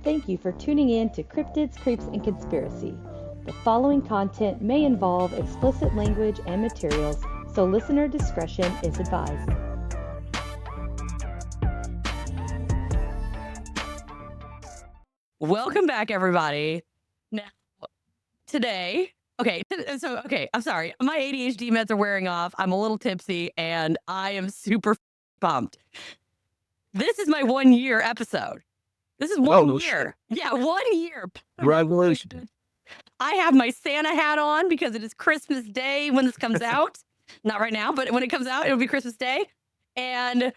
Thank you for tuning in to Cryptids, Creeps, and Conspiracy. The following content may involve explicit language and materials, so listener discretion is advised. Welcome back, everybody. Now, today, I'm sorry. My ADHD meds are wearing off. I'm a little tipsy, and I am super pumped. This is my 1 year episode. This is 1 year. Yeah, 1 year. Congratulations. I have my Santa hat on because it is Christmas Day when this comes out. Not right now, but when it comes out, it'll be Christmas Day. And it's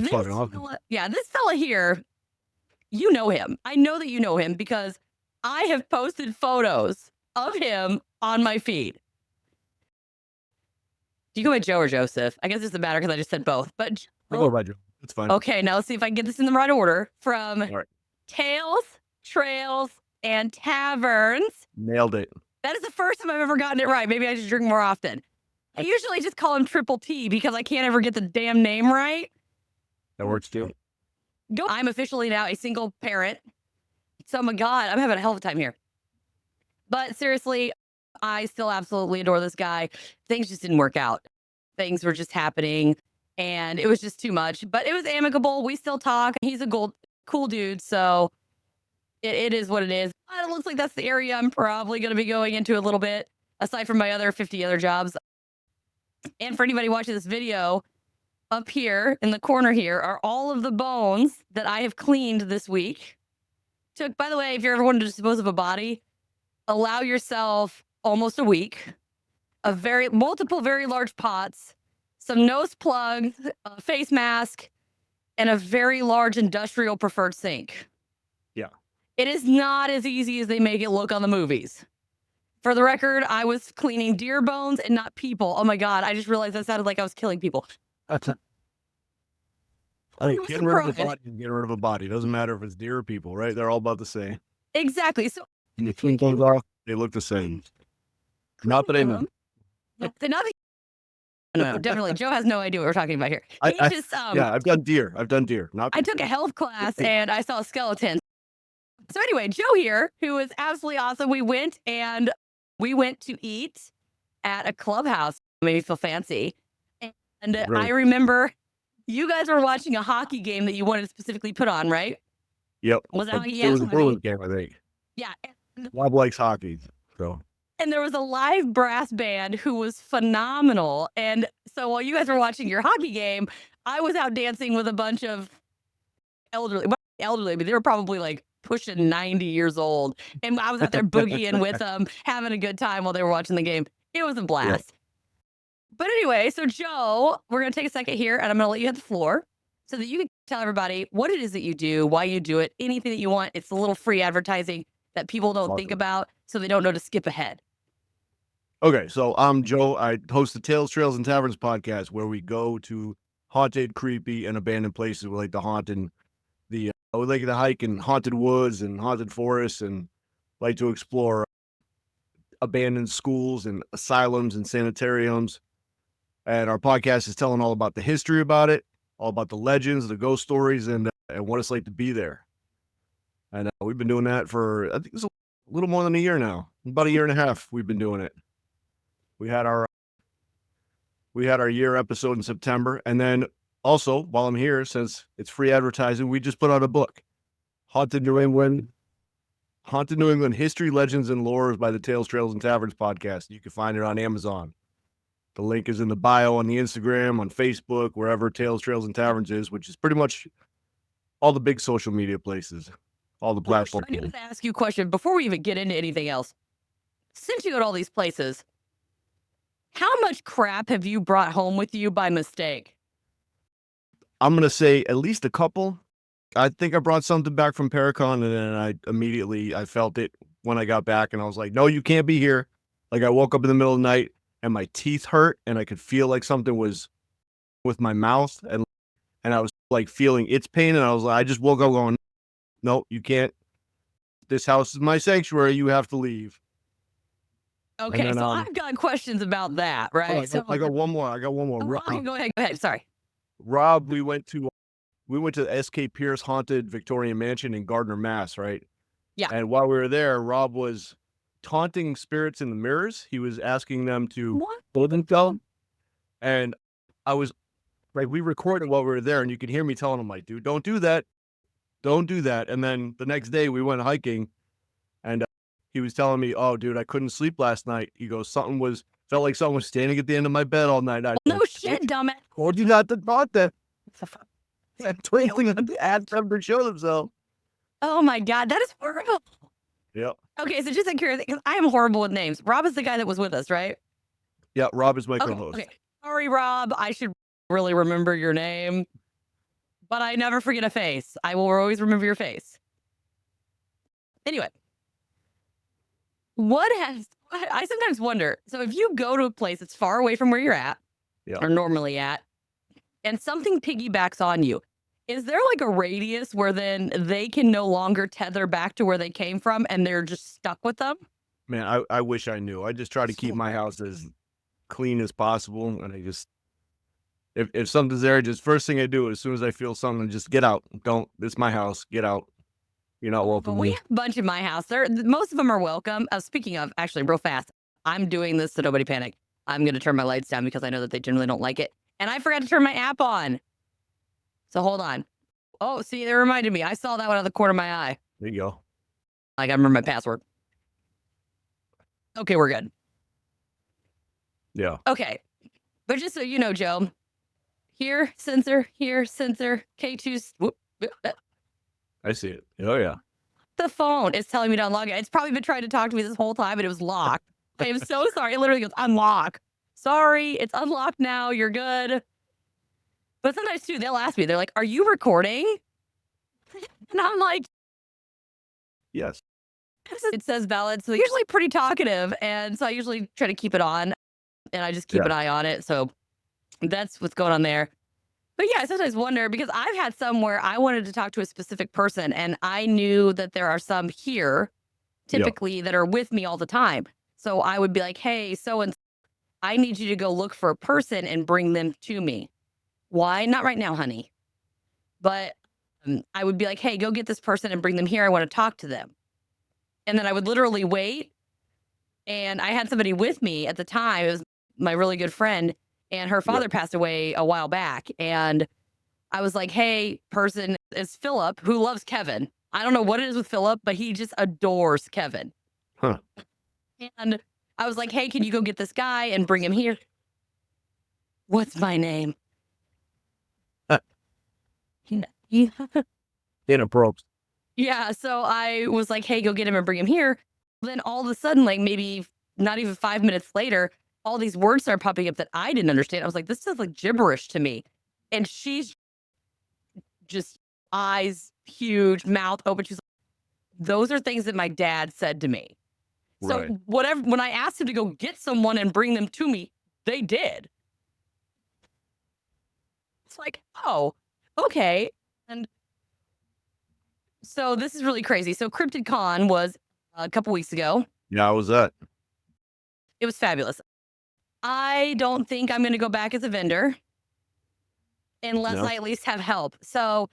fucking awesome. This fella here, you know him. I know that you know him because I have posted photos of him on my feed. Do you go by Joe or Joseph? I guess it doesn't matter because I just said both. But I go by Joe. It's fine. Okay, now let's see if I can get this in the right order. From right. Tales, Trails, and Taverns. Nailed it. That is the first time I've ever gotten it right. Maybe I should drink more often. I usually just call him Triple T because I can't ever get the damn name right. That works too. I'm officially now a single parent. So, my God, I'm having a hell of a time here. But seriously, I still absolutely adore this guy. Things just didn't work out. Things were just happening, and it was just too much. But it was amicable. We still talk. He's a cool dude, so it is what it is. It looks like that's the area I'm probably going to be going into a little bit, aside from my other 50 other jobs. And for anybody watching this video, up here in the corner here are all of the bones that I have cleaned this week. By the way, if you're ever wanting to dispose of a body, allow yourself almost a week, multiple very large pots, some nose plugs, a face mask, and a very large industrial preferred sink. Yeah. It is not as easy as they make it look on the movies. For the record, I was cleaning deer bones and not people. Oh my God, I just realized that sounded like I was killing people. Getting rid of a body and getting rid of a body. Doesn't matter if it's deer or people, right? They're all about the same. Exactly. So And the clean things off, they look the same. Not that I know. No, definitely. Joe has no idea what we're talking about here. I've done deer. I took a health class and I saw skeletons. So anyway, Joe here, who is absolutely awesome. We went to eat at a clubhouse. Made me feel fancy. And I remember you guys were watching a hockey game that you wanted to specifically put on, right? Yep. Was that it was a Bruins game, I think. Yeah. Bob likes hockey, so. And there was a live brass band who was phenomenal. And so while you guys were watching your hockey game, I was out dancing with a bunch of elderly, but they were probably like pushing 90 years old. And I was out there boogieing with them, having a good time while they were watching the game. It was a blast. Yeah. But anyway, so Joe, we're going to take a second here and I'm going to let you hit the floor so that you can tell everybody what it is that you do, why you do it, anything that you want. It's a little free advertising that people don't think about, so they don't know to skip ahead. Okay, so I'm Joe. I host the Tales, Trails, and Taverns podcast where we go to haunted, creepy, and abandoned places. We like to we like to hike in haunted woods and haunted forests and like to explore abandoned schools and asylums and sanitariums. And our podcast is telling all about the history about it, all about the legends, the ghost stories, and what it's like to be there. And we've been doing that for, I think it's a little more than a year now. About a year and a half we've been doing it. We had our year episode in September. And then also, while I'm here, since it's free advertising, we just put out a book, Haunted New England History, Legends, and Lores by the Tales, Trails, and Taverns podcast. You can find it on Amazon. The link is in the bio on the Instagram, on Facebook, wherever Tales, Trails, and Taverns is, which is pretty much all the big social media places, all the platforms. I need to ask you a question before we even get into anything else. Since you go to all these places, how much crap have you brought home with you by mistake? I'm going to say at least a couple. I think I brought something back from Paracon, and then I felt it when I got back, and I was like, no, you can't be here. Like, I woke up in the middle of the night, and my teeth hurt, and I could feel like something was with my mouth, and I was like feeling its pain, and I just woke up going, no, you can't. This house is my sanctuary. You have to leave. Okay, then, so I've got questions about that, right? I got one more. I got one more. Okay, go ahead. Go ahead. Sorry. Rob, we went to the S.K. Pierce Haunted Victorian Mansion in Gardner, Mass, right? Yeah. And while we were there, Rob was taunting spirits in the mirrors. He was asking them to What? blow themselves. And I was like, we recorded while we were there, and you could hear me telling him, like, dude, don't do that. Don't do that. And then the next day we went hiking, and he was telling me, oh, dude, I couldn't sleep last night. He goes, felt like someone was standing at the end of my bed all night. No shit, dumbass. Told you not to taunt them. I'm twinkling on the ask them to show themselves. Oh my God, that is horrible. Yep. Okay, so just in curiosity, because I am horrible with names. Rob is the guy that was with us, right? Yeah, Rob is my co-host. Okay. Sorry, Rob. I should really remember your name, but I never forget a face. I will always remember your face. Anyway, I sometimes wonder. So if you go to a place that's far away from where you're at, or normally at, and something piggybacks on you, is there like a radius where then they can no longer tether back to where they came from and they're just stuck with them? Man, I wish I knew. I just try to keep my house as clean as possible. And I just, if something's there, just first thing I do, as soon as I feel something, just get out. It's my house. Get out. You're not welcome. We have a bunch in my house. Most of them are welcome. Speaking of, actually, real fast, I'm doing this so nobody panic. I'm going to turn my lights down because I know that they generally don't like it. And I forgot to turn my app on. So hold on. Oh, see, that reminded me. I saw that one out of the corner of my eye. There you go. I got to remember my password. Okay, we're good. Yeah. Okay. But just so you know, Joe, here, sensor, K2. Whoop, I see it. Oh, yeah. the phone is telling me to unlock it. It's probably been trying to talk to me this whole time, but it was locked. I am so sorry. It literally goes, unlock. Sorry, it's unlocked now. You're good. But sometimes, too, they'll ask me, they're like, are you recording? And I'm like, yes. It says valid. So they're usually pretty talkative. And so I usually try to keep it on and I just keep an eye on it. So that's what's going on there. But yeah, I sometimes wonder because I've had some where I wanted to talk to a specific person and I knew that there are some here typically that are with me all the time. So I would be like, hey, so-and-so, I need you to go look for a person and bring them to me. Why? Not right now, honey. But I would be like, hey, go get this person and bring them here. I want to talk to them. And then I would literally wait. And I had somebody with me at the time. It was my really good friend. And her father passed away a while back. And I was like, hey, person is Philip, who loves Kevin. I don't know what it is with Philip, but he just adores Kevin. Huh. And I was like, hey, can you go get this guy and bring him here? What's my name? Inappropriate. Yeah. So I was like, hey, go get him and bring him here. Then all of a sudden, like maybe not even 5 minutes later, all these words started popping up that I didn't understand. I was like, this sounds like gibberish to me. And she's just eyes huge, mouth open. She's like, those are things that my dad said to me. So whatever, when I asked him to go get someone and bring them to me, they did. It's like, oh, okay. And so this is really crazy. So Cryptid Con was a couple weeks ago. Yeah, how was that? It was fabulous. I don't think I'm going to go back as a vendor unless I at least have help. So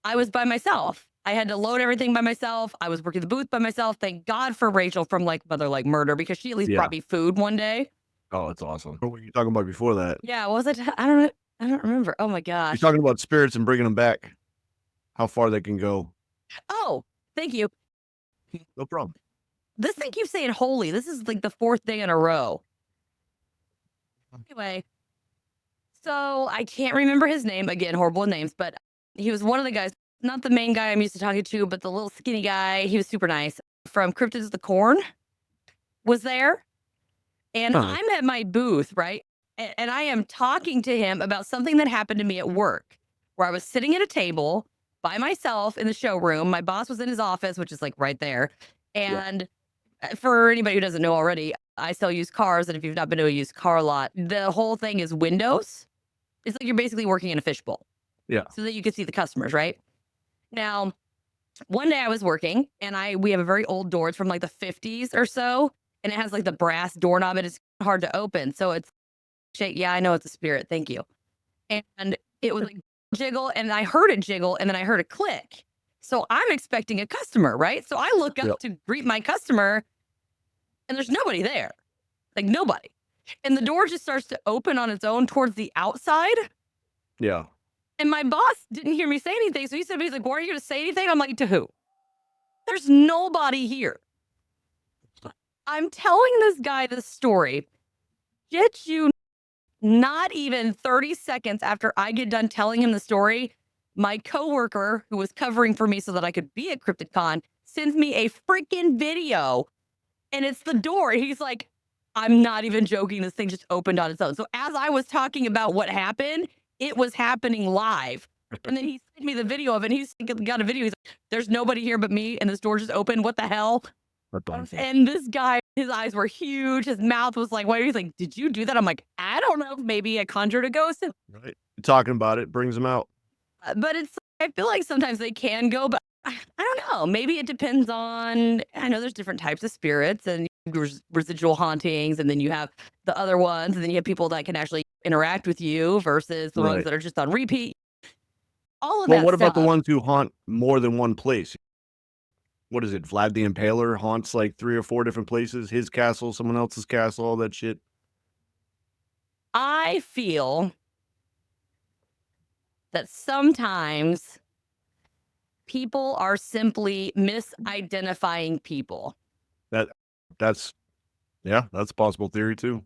I was by myself. I had to load everything by myself. I was working the booth by myself. Thank God for Rachel from like Mother Like Murder because she at least brought me food one day. Oh, that's awesome. What were you talking about before that? Yeah, what was it? I don't remember. Oh my gosh. You're talking about spirits and bringing them back. How far they can go. Oh, thank you. No problem. This thing keeps saying holy. This is like the 4th day in a row. Anyway, so I can't remember his name. Again, horrible with names, but he was one of the guys, not the main guy I'm used to talking to, but the little skinny guy. He was super nice. From Cryptids the Corn was there. And I'm at my booth, right? And I am talking to him about something that happened to me at work where I was sitting at a table by myself in the showroom. My boss was in his office, which is like right there. And for anybody who doesn't know already, I sell used cars. And if you've not been to a used car lot, the whole thing is windows. It's like you're basically working in a fishbowl. Yeah. So that you can see the customers, right? Now, one day I was working and we have a very old door. It's from like the 50s or so. and it has like the brass doorknob and it's hard to open. So it's shake. Yeah, I know it's a spirit. Thank you. And it was like jiggle, and I heard it jiggle, and then I heard a click. So I'm expecting a customer, right? So I look up to greet my customer, and there's nobody there. Like nobody. And the door just starts to open on its own towards the outside. Yeah. And my boss didn't hear me say anything. So he said, he's like, "Why are you going to say anything?" I'm like, "To who? There's nobody here." I'm telling this guy this story. Get you not even 30 seconds after I get done telling him the story, my coworker who was covering for me so that I could be at CryptidCon sends me a freaking video, and it's the door. He's like, "I'm not even joking. This thing just opened on its own." So as I was talking about what happened, it was happening live. And then he sent me the video of it. And he's got a video. He's like, "There's nobody here but me, and this door just opened. What the hell?" And this guy, his eyes were huge. His mouth was like, "Why?" He's like, "Did you do that?" I'm like, "I don't know. Maybe I conjured a ghost." Right. Talking about it brings them out. But I feel like sometimes they can go, but I don't know. Maybe it depends on, I know there's different types of spirits and residual hauntings, and then you have the other ones, and then you have people that can actually interact with you versus the ones that are just on repeat. All of that. Well, what about the ones who haunt more than one place? What is it? Vlad the Impaler haunts like 3 or 4 different places. His castle, someone else's castle, all that shit. I feel that sometimes people are simply misidentifying people. That's a possible theory too.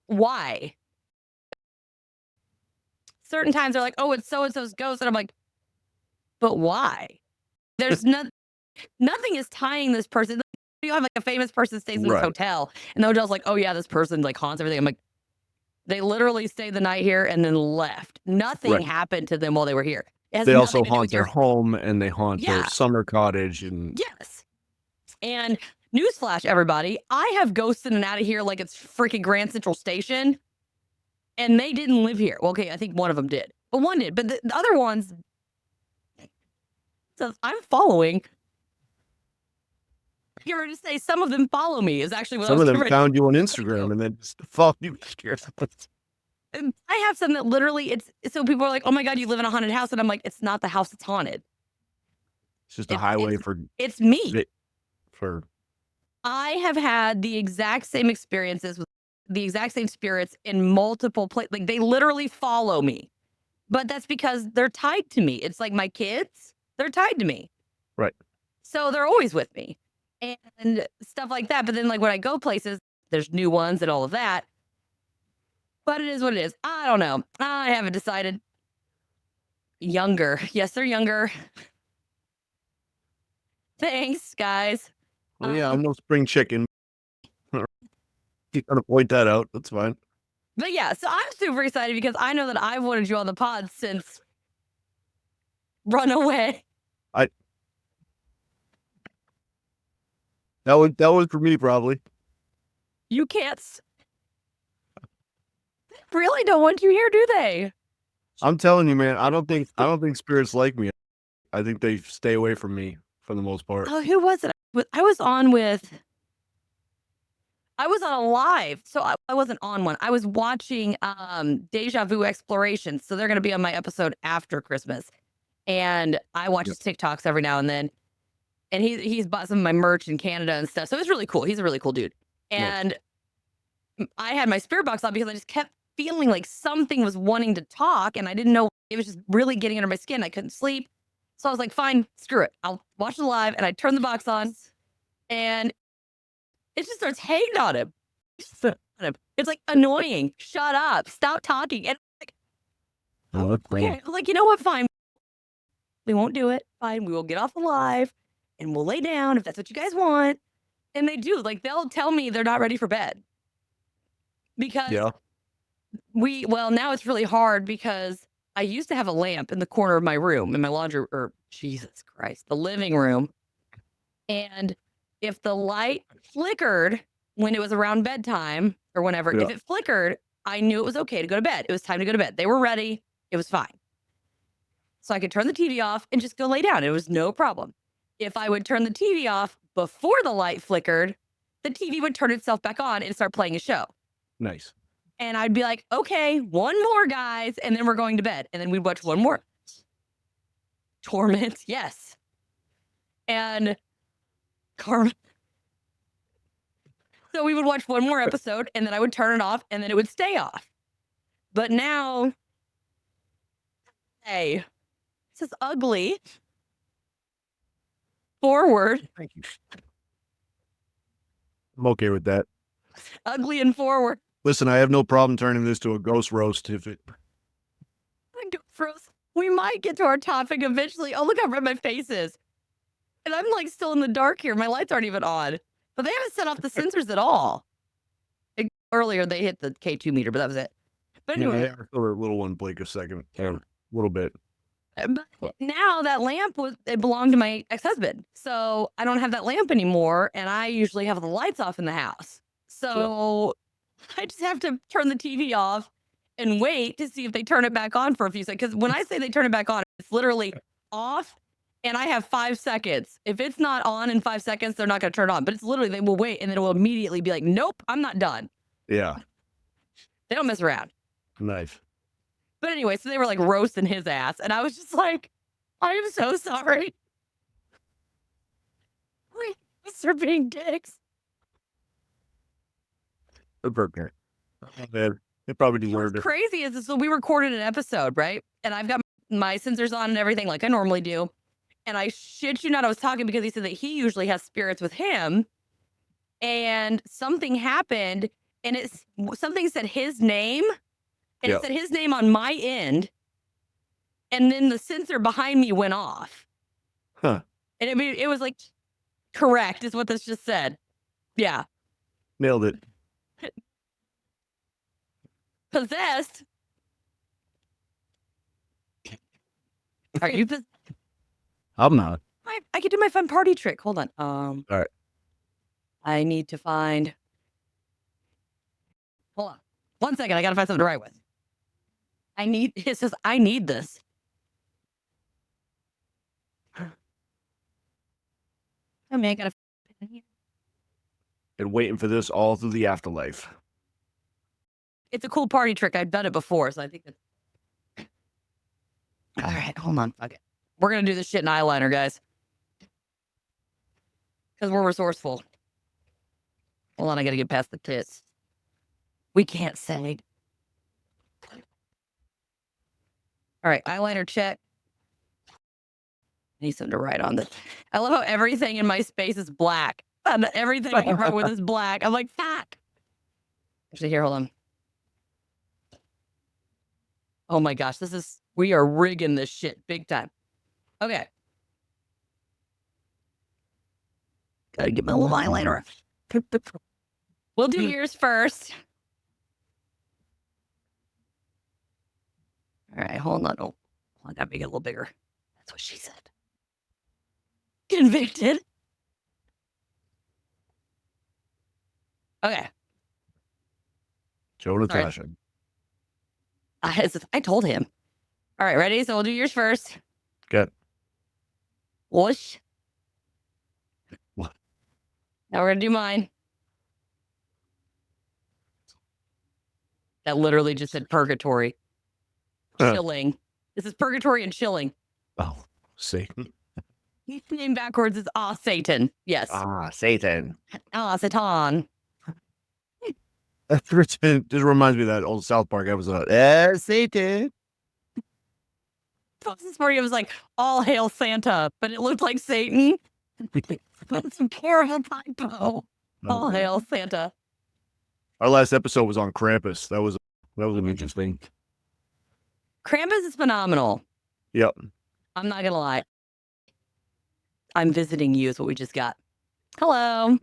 Why? Certain times they're like, "Oh, it's so-and-so's ghost." And I'm like, but why? There's nothing is tying this person. You have like a famous person stays in this hotel, and the hotel's like, "Oh yeah, this person like haunts everything." I'm like, they literally stayed the night here and then left. Nothing happened to them while they were here. They also haunt their home, and they haunt their summer cottage. And yes. And newsflash, everybody, I have ghosts in and out of here like it's freaking Grand Central Station, and they didn't live here. Well, okay, I think one of them did, but one did. But the other ones, says I'm following. You were to say some of them follow me is actually what some of them found you on Instagram and then just follow you. I have some that literally so people are like, "Oh my God, you live in a haunted house." And I'm like, it's not the house that's haunted. It's just a highway it's me. I have had the exact same experiences with the exact same spirits in multiple places. Like they literally follow me, but that's because they're tied to me. It's like my kids, they're tied to me. Right. So they're always with me and stuff like that. But then like when I go places, there's new ones and all of that. But it is what it is. I don't know. I haven't decided. Younger. Yes, they're younger. Thanks, guys. Well, yeah, I'm no spring chicken. You gotta point that out. That's fine. But yeah, so I'm super excited because I know that I've wanted you on the pod since Runaway. That was for me probably. You can't. They really don't want you here, do they? I'm telling you, man. I don't think spirits like me. I think they stay away from me for the most part. Oh, who was it? I was on a live, so I wasn't on one. I was watching Deja Vu Explorations, so they're going to be on my episode after Christmas. And I watch his TikToks every now and then. And he's bought some of my merch in Canada and stuff. So it's really cool. He's a really cool dude. And I had my spirit box on because I just kept feeling like something was wanting to talk, and I didn't know. It was just really getting under my skin. I couldn't sleep. So I was like, fine, screw it. I'll watch it live. And I turned the box on, and it just starts hating on him. It's like annoying. Shut up. Stop talking. And I'm like, okay. I'm like, you know what? Fine. We won't do it. Fine. We will get off the live and we'll lay down if that's what you guys want. And they do. Like, they'll tell me they're not ready for bed. Because now it's really hard because I used to have a lamp in the corner of my room in my Jesus Christ, the living room. And if the light flickered when it was around bedtime or whenever, if it flickered, I knew it was okay to go to bed. It was time to go to bed. They were ready. It was fine. So I could turn the TV off and just go lay down. It was no problem. if I would turn the TV off before the light flickered, the TV would turn itself back on and start playing a show. Nice. And I'd be like, okay, one more, guys, and then we're going to bed. And then we'd watch one more. Torment, yes. And Carmen. So we would watch one more episode, and then I would turn it off, and then it would stay off. But now, hey, this is ugly. Forward. Thank you. I'm okay with that. Ugly and forward. Listen, I have no problem turning this to a ghost roast if it. We might get to our topic eventually. Oh, look how red my face is. And I'm like still in the dark here. My lights aren't even on. But they haven't set off the sensors at all. Earlier, they hit the K2 meter, but that was it. But anyway. Yeah, a little one, Blake, a second. A little bit. But now that lamp it belonged to my ex-husband. So I don't have that lamp anymore. And I usually have the lights off in the house. So I just have to turn the TV off and wait to see if they turn it back on for a few seconds. Because when I say they turn it back on, it's literally off and I have 5 seconds. If it's not on in 5 seconds, they're not going to turn it on. But it's literally, they will wait and then it will immediately be like, nope, I'm not done. Yeah. They don't mess around. Nice. But anyway, so they were like roasting his ass. And I was just like, I am so sorry. They're being dicks. Okay. They probably deserved it. Crazy is so we recorded an episode, right? And I've got my sensors on and everything like I normally do. And I shit you not, I was talking because he said that he usually has spirits with him. And something happened and something said his name. And it said his name on my end. And then the sensor behind me went off. Huh. And it was like, correct is what this just said. Yeah. Nailed it. Possessed. Are you possessed? I'm not. I could do my fun party trick. Hold on. All right. I need to find. Hold on. 1 second. I gotta find something to write with. It says I need this. Oh man, I gotta. Been waiting for this all through the afterlife. It's a cool party trick. I've done it before, so I think that's. All right, hold on. Okay. We're going to do this shit in eyeliner, guys. Because we're resourceful. Hold on, I got to get past the tits. We can't say. All right, eyeliner check. I need something to write on this. I love how everything in my space is black. And everything I write with is black. I'm like, fuck. Actually, here, hold on. Oh my gosh, we are rigging this shit big time. Okay. Gotta get my little eyeliner. We'll do yours first. All right, hold on. Oh, I gotta make it a little bigger. That's what she said. Convicted. Okay. Joe Natasha. I told him. All right, ready? So we'll do yours first. Good. Whoosh. What? Now we're gonna do mine. That literally just said purgatory. Chilling. This is purgatory and chilling. Oh, Satan. His name backwards is Satan. Yes. Satan. Satan. This reminds me of that old South Park episode. Satan. This party, it was like all hail Santa, but it looked like Satan. But some terrible typo. All hail Santa. Our last episode was on Krampus. That was an interesting. Krampus is phenomenal. Yep. I'm not gonna lie. I'm visiting you is what we just got. Hello.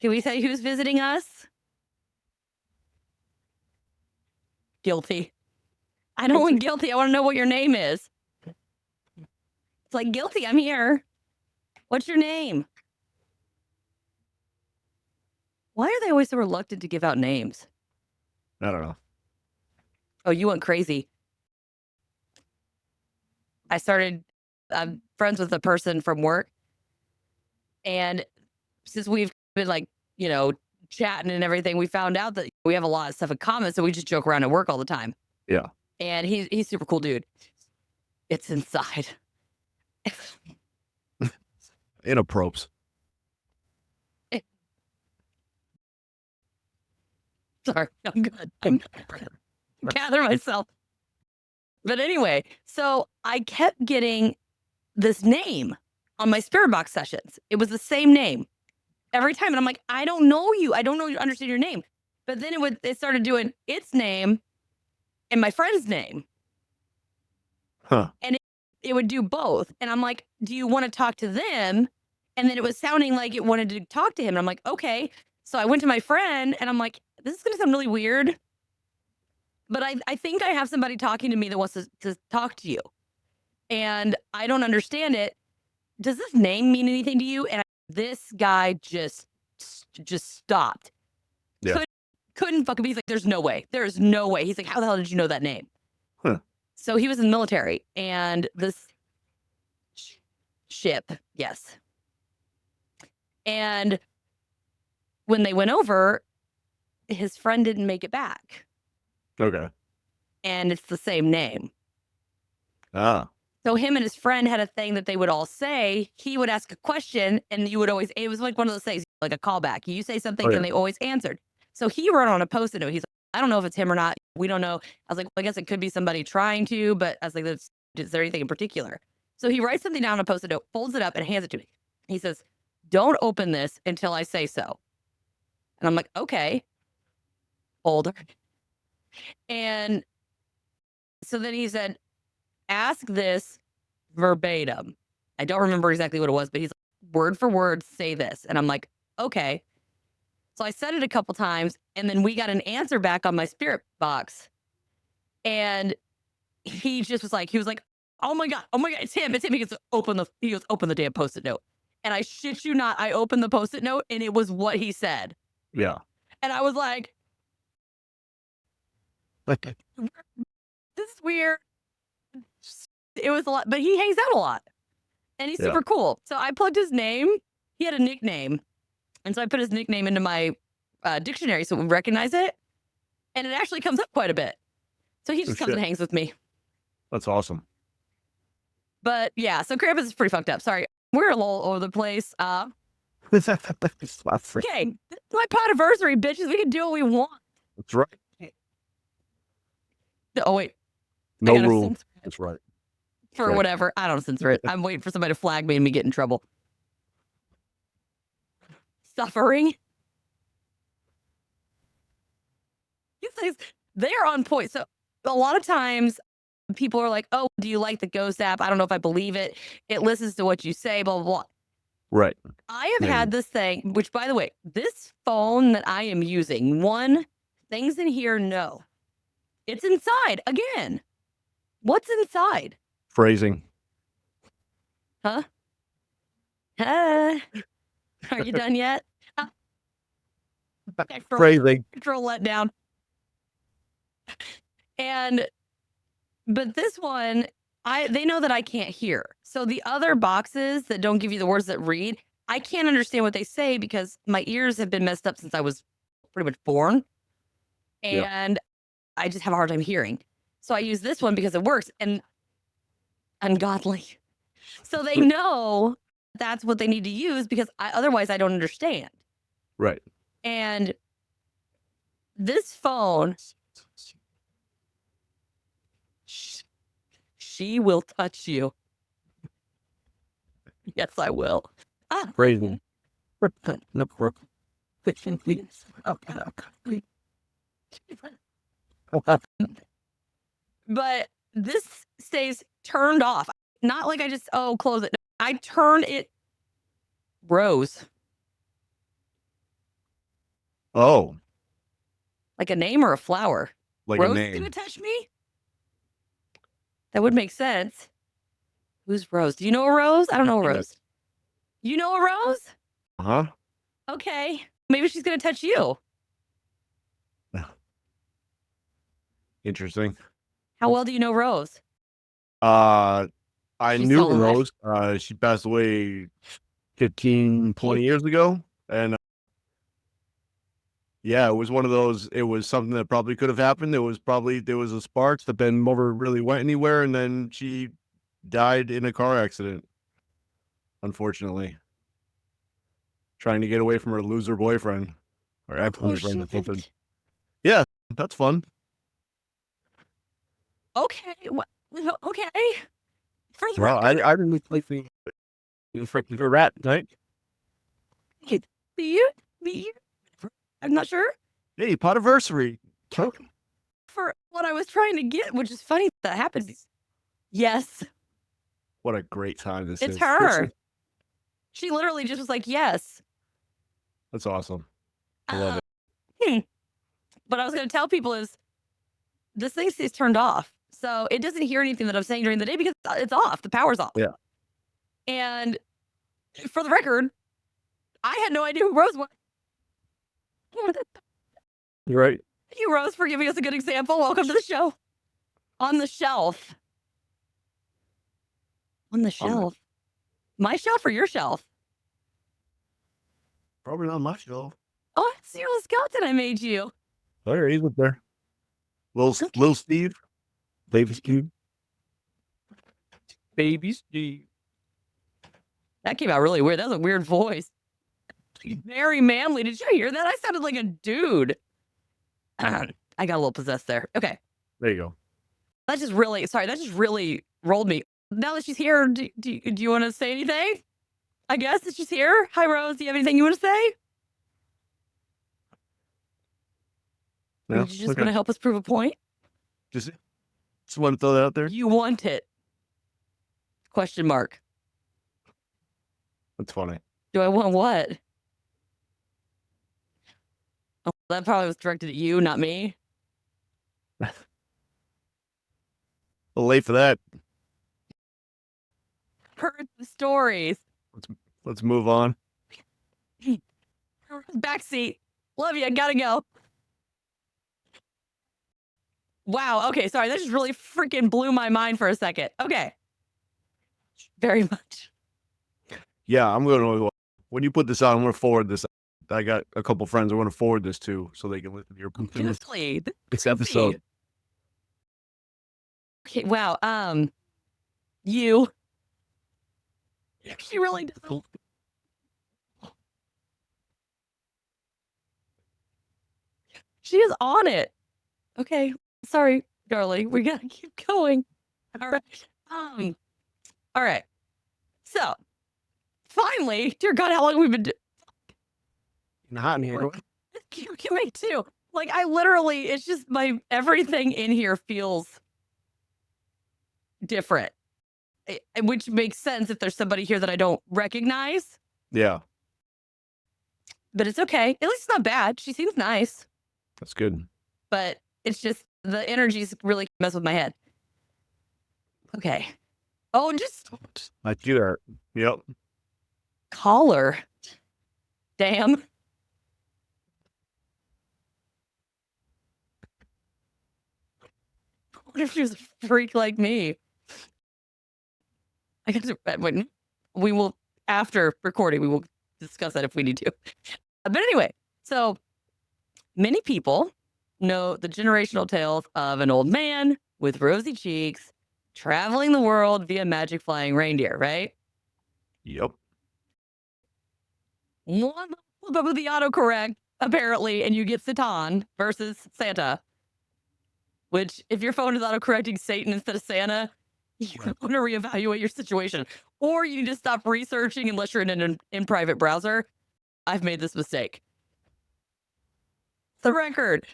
Can we say who's visiting us? Guilty. I don't want guilty. I want to know what your name is. It's like, guilty, I'm here. What's your name? Why are they always so reluctant to give out names? I don't know. Oh, you went crazy. I started I'm friends with a person from work. And since we've been like, chatting and everything, we found out that we have a lot of stuff in common. So we just joke around at work all the time. Yeah. And he's super cool dude. It's inside. Inappropriate. Sorry, I'm good. I'm gather myself. But anyway, so I kept getting this name on my spirit box sessions. It was the same name every time. And I'm like, I don't know you. I don't understand your name. But then it started doing its name and my friend's name. Huh. And it would do both. And I'm like, do you want to talk to them? And then it was sounding like it wanted to talk to him. And I'm like, okay. So I went to my friend and I'm like, this is going to sound really weird. But I think I have somebody talking to me that wants to talk to you. And I don't understand it. Does this name mean anything to you? And this guy just stopped. Yeah. Couldn't fucking be. He's like, there's no way. There's no way. He's like, how the hell did you know that name? Huh. So he was in the military, and this ship, yes. And when they went over, his friend didn't make it back. Okay. And it's the same name. Ah. So him and his friend had a thing that they would all say. He would ask a question, and you would always, it was like one of those things, like a callback. You say something, and they always answered. So he wrote on a Post-it note. He's like, I don't know if it's him or not. We don't know. I was like, well, I guess it could be somebody trying to, but I was like, is there anything in particular? So he writes something down on a Post-it note, folds it up, and hands it to me. He says, don't open this until I say so. And I'm like, okay. Older. And so then he said, ask this verbatim. I don't remember exactly what it was, but he's like, word for word, say this. And I'm like, okay. So I said it a couple times, and then we got an answer back on my spirit box. And he just was like, oh my God, it's him. He goes, open the damn Post-it note. And I shit you not, I opened the Post-it note, and it was what he said. Yeah. And I was like, this is weird. It was a lot, but he hangs out a lot. And he's super cool. So I plugged his name. He had a nickname. And so I put his nickname into my dictionary so we recognize it. And it actually comes up quite a bit. So he just comes and hangs with me. That's awesome. But yeah, so Krampus is pretty fucked up. Sorry. We're a little all over the place. Okay. This is my podiversary, bitches. We can do what we want. That's right. Oh, wait. No rule. That's right. For whatever. I don't censor it. I'm waiting for somebody to flag me and me get in trouble. Suffering. They're on point. So a lot of times people are like, oh, do you like the Ghost app? I don't know if I believe it. It listens to what you say, blah, blah, blah. Right. I have had this thing, which, by the way, this phone that I am using, things in here, no. It's inside. Again. What's inside? Phrasing. Huh? Are you done yet? Phrasing. Control let down. But this one, they know that I can't hear. So the other boxes that don't give you the words that read, I can't understand what they say because my ears have been messed up since I was pretty much born. And I just have a hard time hearing. So I use this one because it works and ungodly. So they know that's what they need to use because otherwise I don't understand. Right. And this phone, she will touch you. Yes, I will. Phrasing. But this stays turned off. Not like I just, close it. I turn it rose. Oh. Like a name or a flower? Like Rose a name. is going to touch me? That would make sense. Who's Rose? Do you know a Rose? I don't know a Rose. You know a Rose? Uh-huh. Okay. Maybe she's going to touch you. Interesting. How well do you know Rose? I I She's knew still alive. Rose. She passed away 15, 20 years ago. And yeah, it was one of those, it was something that probably could have happened. There was a spark that then never really went anywhere. And then she died in a car accident, unfortunately. Trying to get away from her loser boyfriend or ex-boyfriend or something. shit. Yeah, that's fun. Okay. Okay. For the Well, record, I really play for a rat, right? you, I'm not sure. Hey, potiversary. For what I was trying to get, which is funny that happened. Yes, What a great time this it's is. her. She literally just was like, yes. That's awesome. I love it. Hmm. But I was going to tell people is this thing stays turned off. So it doesn't hear anything that I'm saying during the day because it's off. The power's off. Yeah. And for the record, I had no idea who Rose was. You're right. Thank you, Rose, for giving us a good example. Welcome to the show. On the shelf. On the shelf. My shelf or your shelf? Probably not my shelf. Oh, it's your little skeleton I made you. Oh, yeah, he's up there. Little Steve. Baby Steve. Baby Steve. That came out really weird. That was a weird voice. Very manly. Did you hear that? I sounded like a dude. I got a little possessed there. Okay. There you go. That just really rolled me. Now that she's here, do you want to say anything? I guess that she's here. Hi, Rose. Do you have anything you want to say? No? Or you just want to help us prove a point? Just want to throw that out there. You want it. Question mark. That's funny. Do I want what? Oh, that probably was directed at you, not me. A little late for that. Heard the stories. Let's move on. Backseat. Love you. Gotta go. Wow. Okay. Sorry. That just really freaking blew my mind for a second. Okay. Very much. Yeah, I'm going to, when you put this on, I'm going to forward this. I got a couple friends I want to forward this to so they can listen to your Honestly, this episode. Okay. Wow. You. She really does. She is on it. Okay. Sorry, darling. We gotta keep going. All right. All right. So, finally, dear God, how long have we been? Hot in here. You me too. Like I literally, it's just everything in here feels different, which makes sense if there's somebody here that I don't recognize. Yeah. But it's okay. At least it's not bad. She seems nice. That's good. But it's just the energies really mess with my head. Okay. Oh, just I do that. Yep. collar. Damn. What if she was a freak like me? I got to. We will, after recording, we will discuss that if we need to. But anyway, so many people know the generational tales of an old man with rosy cheeks traveling the world via magic flying reindeer, right? Yep. One flip up with the autocorrect, apparently, and you get Satan versus Santa. Which, if your phone is autocorrecting Satan instead of Santa, you want to reevaluate your situation. Or you need to stop researching unless you're in an in-private browser. I've made this mistake. The record.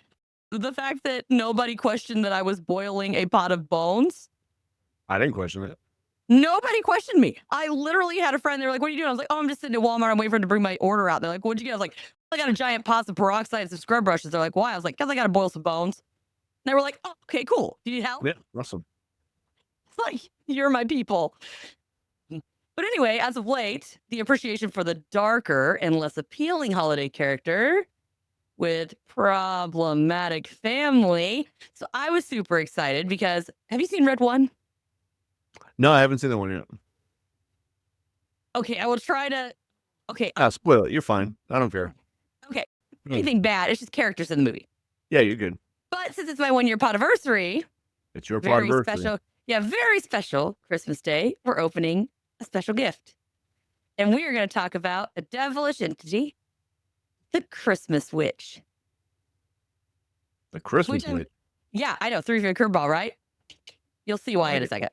The fact that nobody questioned that I was boiling a pot of bones. I didn't question it. Nobody questioned me. I literally had a friend. They were like, what are you doing? I was like, oh, I'm just sitting at Walmart. I'm waiting for them to bring my order out. They're like, what'd you get? I was like, I got a giant pot of peroxide and some scrub brushes. They're like, why? I was like, because I got to boil some bones. And they were like, oh, okay, cool. Do you need help? Yeah, awesome. It's like, you're my people. But anyway, as of late, the appreciation for the darker and less appealing holiday character with problematic family. So I was super excited because, have you seen Red One? No, I haven't seen that one yet. Okay, I will try to. Okay, Spoil it. You're fine. I don't care. okay. Anything bad? It's just characters in the movie. Yeah, you're good. But since it's my 1 year podiversary, It's your very anniversary. special. Yeah, very special Christmas Day. We're opening a special gift, and we are going to talk about a devilish entity, the Christmas witch. The Christmas Which witch. Yeah, I know. 3 for a curveball, right? You'll see why in a second.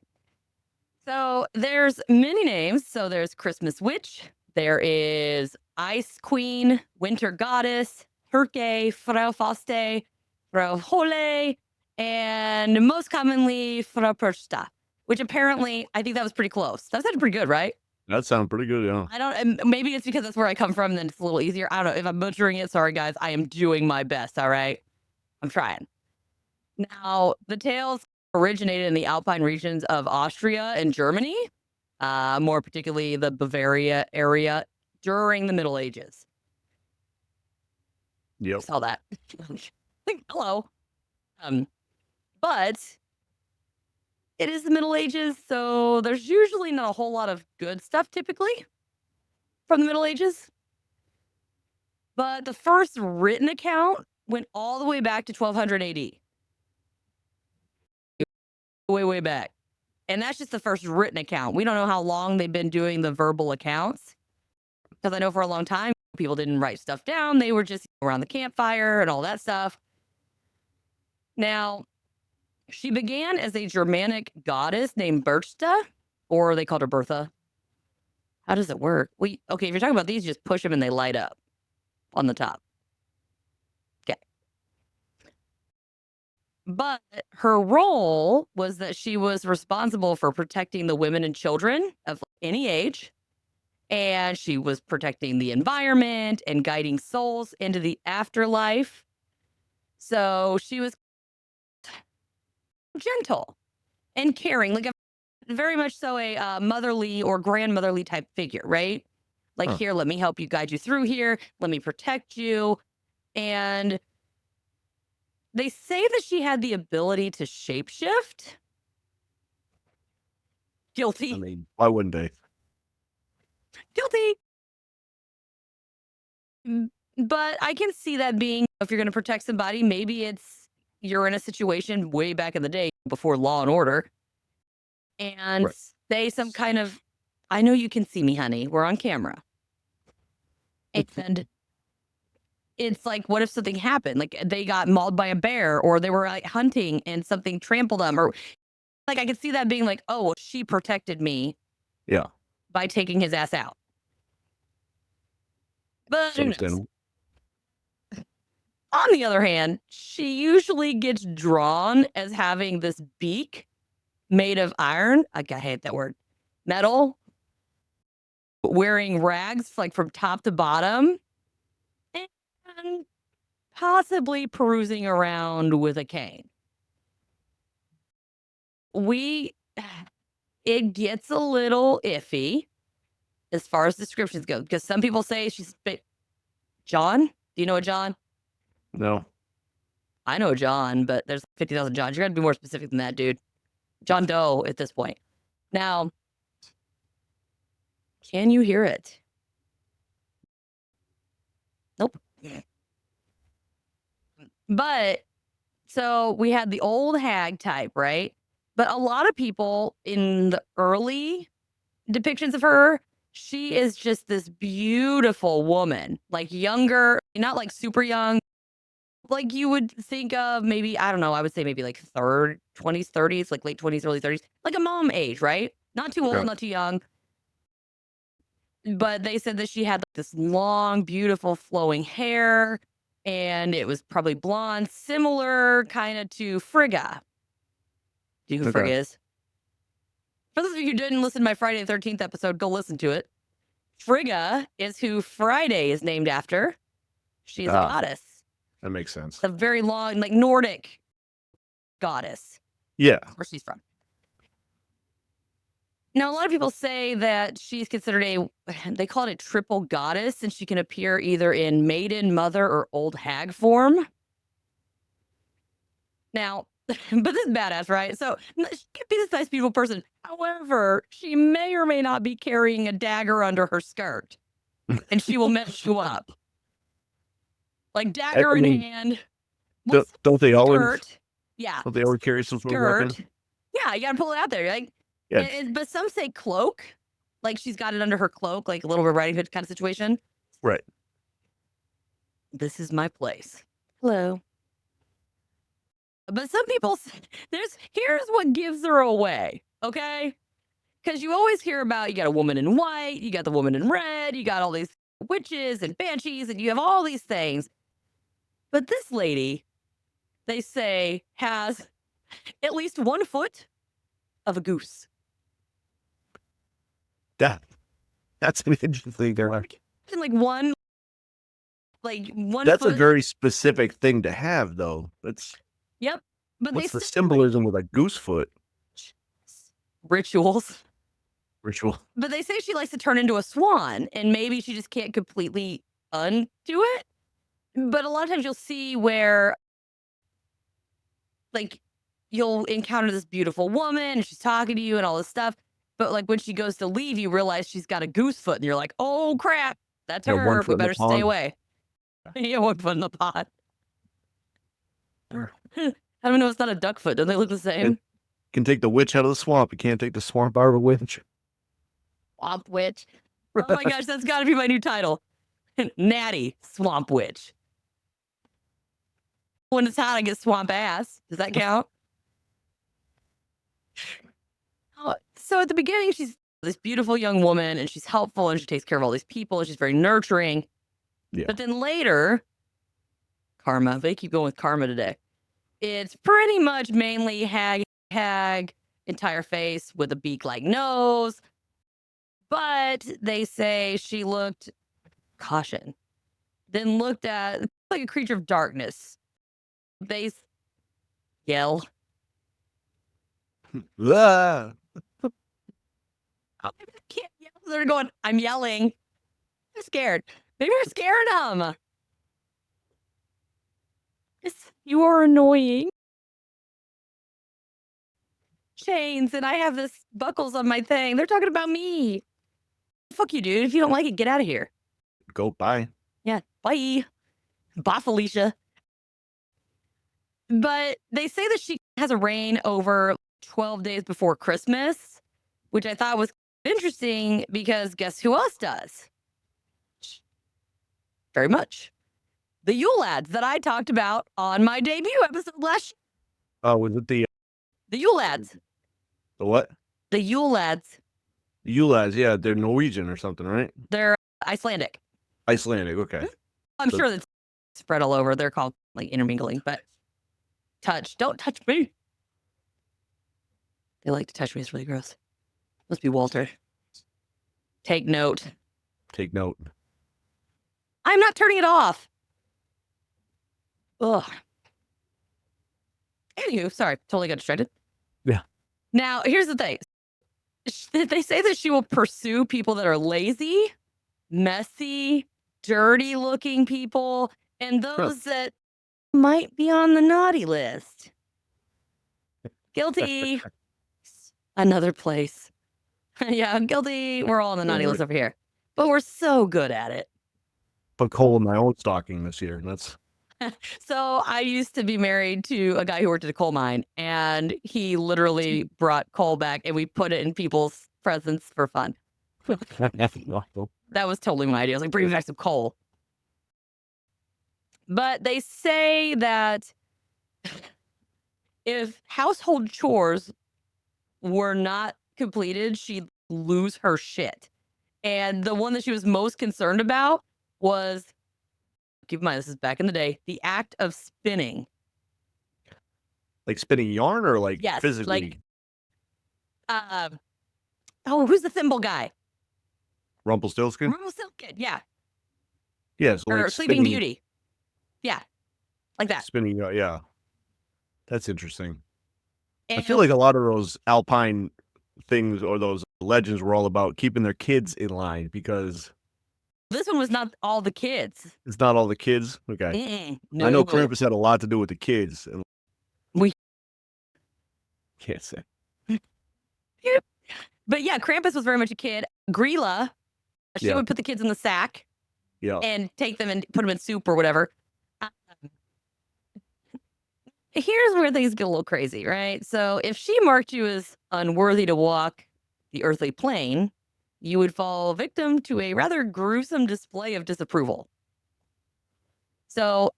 So there's many names. So there's Christmas witch. There is Ice Queen, Winter Goddess, Herke, Frau Faste, Frau Hole, and most commonly Frau Perchta, which apparently I think that was pretty close. That sounded pretty good, right? That sounds pretty good, yeah. I don't. Maybe it's because that's where I come from, and then it's a little easier. I don't know if I'm butchering it. Sorry, guys. I am doing my best. All right, I'm trying. Now the tales originated in the Alpine regions of Austria and Germany, more particularly the Bavaria area during the Middle Ages. Yep. Saw that. Hello. But it is the Middle Ages, so there's usually not a whole lot of good stuff typically from the Middle Ages. But the first written account went all the way back to 1200 AD. Way back. And that's just the first written account. We don't know how long they've been doing the verbal accounts. Because I know for a long time, people didn't write stuff down. They were just around the campfire and all that stuff. Now, she began as a Germanic goddess named Berchta, or they called her Bertha. How does it work? Okay, if you're talking about these, just push them and they light up on the top. Okay. But her role was that she was responsible for protecting the women and children of any age. And she was protecting the environment and guiding souls into the afterlife. So she was gentle and caring, like very much so a motherly or grandmotherly type figure, right? Like, here, let me help you, guide you through here. Let me protect you. And they say that she had the ability to shapeshift. Guilty. I mean, why wouldn't they? Guilty. But I can see that being, if you're going to protect somebody, maybe you're in a situation way back in the day before Law and Order, and say some kind of, I know you can see me, honey. We're on camera. And it's like, what if something happened? Like they got mauled by a bear, or they were like hunting and something trampled them, or like I could see that being like, oh, well, she protected me. Yeah. By taking his ass out. But who knows? On the other hand, she usually gets drawn as having this beak made of iron. I hate that word. Metal. Wearing rags like from top to bottom. And possibly perusing around with a cane. It gets a little iffy as far as descriptions go, because some people say she's John. Do you know a John? No. I know John, but there's 50,000 Johns. You're going to be more specific than that, dude. John Doe at this point. Now, can you hear it? Nope. But, so we had the old hag type, right? But a lot of people in the early depictions of her, she is just this beautiful woman, like younger, not like super young, like you would think of maybe, I don't know, I would say maybe like 20s, 30s, like late 20s, early 30s, like a mom age, right? Not too old, not too young. But they said that she had like this long, beautiful flowing hair, and it was probably blonde, similar kind of to Frigga. Do you know who Frigga is? For those of you who didn't listen to my Friday the 13th episode, go listen to it. Frigga is who Friday is named after. She is a goddess. That makes sense. A very long, like Nordic goddess. Yeah. That's where she's from. Now, a lot of people say that she's considered they call it a triple goddess, and she can appear either in maiden, mother, or old hag form. Now, But this is badass, right? So she could be this nice, beautiful person. However, she may or may not be carrying a dagger under her skirt, and she will mess you up. Like dagger in hand. Don't they always? Skirt. Yeah. Don't they always carry some sort of weapon? Skirt. Yeah, you gotta pull it out there. Like, Yeah. but some say cloak. Like she's got it under her cloak, like a little Red Riding Hood kind of situation. Right. This is my place. Hello. But some people, here's what gives her away, okay? Because you always hear about, you got a woman in white, you got the woman in red, you got all these witches and banshees, and you have all these things. But this lady, they say, has at least 1 foot of a goose. That's an interesting thing there. Like one That's foot. a very specific thing to have, though. Yep. But what's the symbolism with a goose foot? Rituals. Ritual. But they say she likes to turn into a swan, and maybe she just can't completely undo it. But a lot of times you'll see where, like, you'll encounter this beautiful woman, and she's talking to you and all this stuff. But, like, when she goes to leave, you realize she's got a goose foot, and you're like, oh, crap. That's Yeah, 1 her. foot We in the better stay pond. away. Yeah, 1 foot in the pot. I don't know. It's not a duck foot. Don't they look the same? Can take the witch out of the swamp. You can't take the swamp out of the witch. Swamp witch. Oh my gosh, that's got to be my new title. Natty Swamp Witch. When it's hot, I get swamp ass. Does that count? So at the beginning, she's this beautiful young woman, and she's helpful, and she takes care of all these people, and she's very nurturing. Yeah. But then later, karma. They keep going with karma today. It's pretty much mainly hag, entire face with a beak-like nose. But they say she looked caution, then looked at like a creature of darkness. They yell. Ah. I can't yell. They're going, I'm yelling. I'm scared. Maybe you're scaring them. You are annoying. Chains, and I have this buckles on my thing. They're talking about me. Fuck you, dude. If you don't like it, get out of here. Go bye. Yeah, bye. Bye, Felicia. But they say that she has a reign over 12 days before Christmas, which I thought was interesting because guess who else does? Very much. The Yule Lads that I talked about on my debut episode last year. Oh, was it the Yule Lads. the what? The Yule Lads. The Yule Lads, yeah, they're Norwegian or something, right? They're Icelandic. Icelandic, okay. I'm So- sure that's spread all over. They're called like intermingling, but don't touch me. They like to touch me. It's really gross. Must be Walter. Take note. Take note. I'm not turning it off. Ugh. Anywho, sorry, totally got distracted. Yeah. Now, here's the thing. They say that she will pursue people that are lazy, messy, dirty-looking people, and those that might be on the naughty list. Guilty. Another place. Yeah, I'm guilty. We're all on the naughty list over here. But we're so good at it. Put coal in my own stocking this year. And that's So I used to be married to a guy who worked at a coal mine, and he literally brought coal back, and we put it in people's presents for fun. That was totally my idea. I was like, bring me back some coal. But they say that if household chores were not completed, she'd lose her shit. And the one that she was most concerned about was, keep in mind, this is back in the day, the act of spinning. like spinning yarn or like Yes, physically who's the thimble guy? Rumpelstiltskin? Rumpelstiltskin, yeah. Yes, Or like Sleeping Beauty. Yeah, like that. Spinning, yeah. That's interesting. I And feel like a lot of those alpine things or those legends were all about keeping their kids in line because this one was not all the kids. it's not all the kids. Okay. No. I know Krampus had a lot to do with the kids. And Can't say. But yeah, Krampus was very much a kid. Grilla, she Yeah. would put the kids in the sack Yeah. and take them and put them in soup or whatever. Um, Here's where things get a little crazy, right? So if she marked you as unworthy to walk the earthly plane, you would fall victim to a rather gruesome display of disapproval. So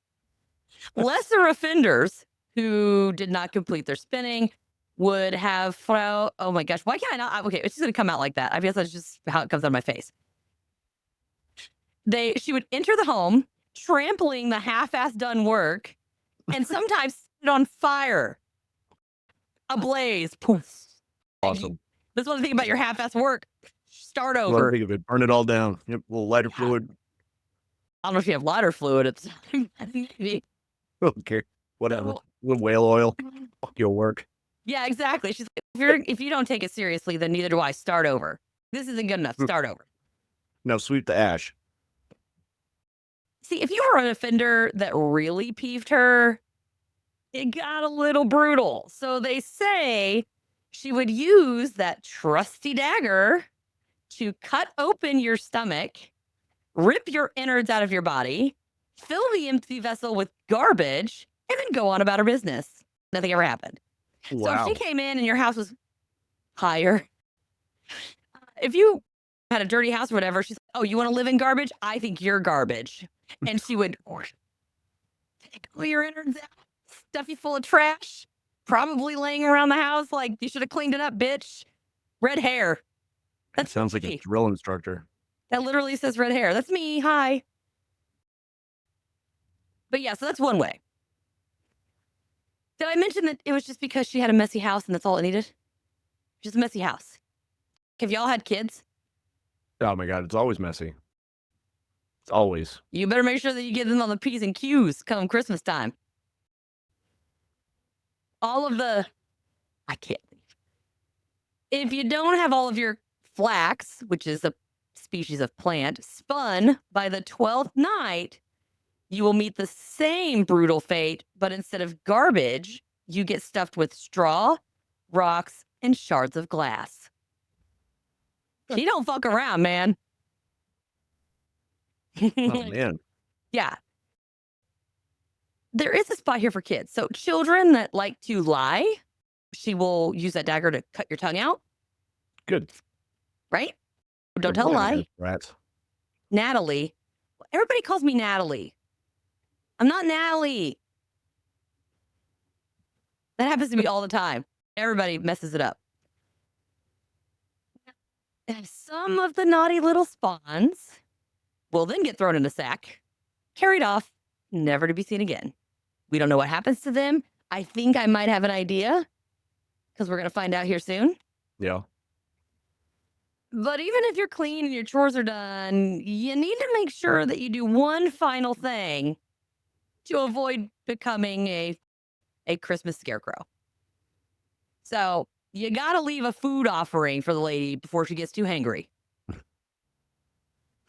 lesser offenders who did not complete their spinning would have Frau. Oh my gosh, why can't I not? Okay, it's just gonna come out like that. I guess that's just how it comes out of my face. She would enter the home, trampling the half-ass done work, and sometimes set it on fire, ablaze. Poof. Awesome. This one thing about your half-ass work. Start Well, over. think of it. Burn it all down. Yep. A little lighter Yeah. fluid. I don't know if you have lighter fluid at the time. Maybe. Okay. Whatever. Well- With whale oil. Fuck your work. Yeah, exactly. She's like, if you don't take it seriously, then neither do I. Start over. This isn't good enough. Start over. Now sweep the ash. See, if you were an offender that really peeved her, it got a little brutal. So they say she would use that trusty dagger to cut open your stomach, rip your innards out of your body, fill the empty vessel with garbage, and then go on about her business. Nothing ever happened. Wow. So if she came in and your house was higher, if you had a dirty house or whatever, she's like, oh, you want to live in garbage? I think you're garbage. And she would take all your innards out, stuff you full of trash, probably laying around the house like you should have cleaned it up, bitch. Red hair. That sounds like a me. drill instructor. That literally says red hair. That's me. Hi. But yeah, so that's one way. Did I mention that it was just because she had a messy house and that's all it needed? Just a messy house. Have y'all had kids? Oh my God. It's always messy. It's always. You better make sure that you get them on the P's and Q's come Christmas time. All of the, I can't. If you don't have all of your flax, which is a species of plant, spun by the 12th night, you will meet the same brutal fate, but instead of garbage, you get stuffed with straw, rocks, and shards of glass. She don't fuck around, man. Oh man. Yeah. There is a spot here for kids. So children that like to lie, she will use that dagger to cut your tongue out, Good. right? Don't tell a lie. Rats. Natalie. Everybody calls me Natalie. I'm not Natalie. That happens to me all the time. Everybody messes it up. And some of the naughty little spawns will then get thrown in a sack, carried off, never to be seen again. We don't know what happens to them. I think I might have an idea because we're going to find out here soon. Yeah. But even if you're clean and your chores are done, you need to make sure that you do one final thing to avoid becoming a Christmas scarecrow. So you got to leave a food offering for the lady before she gets too hangry.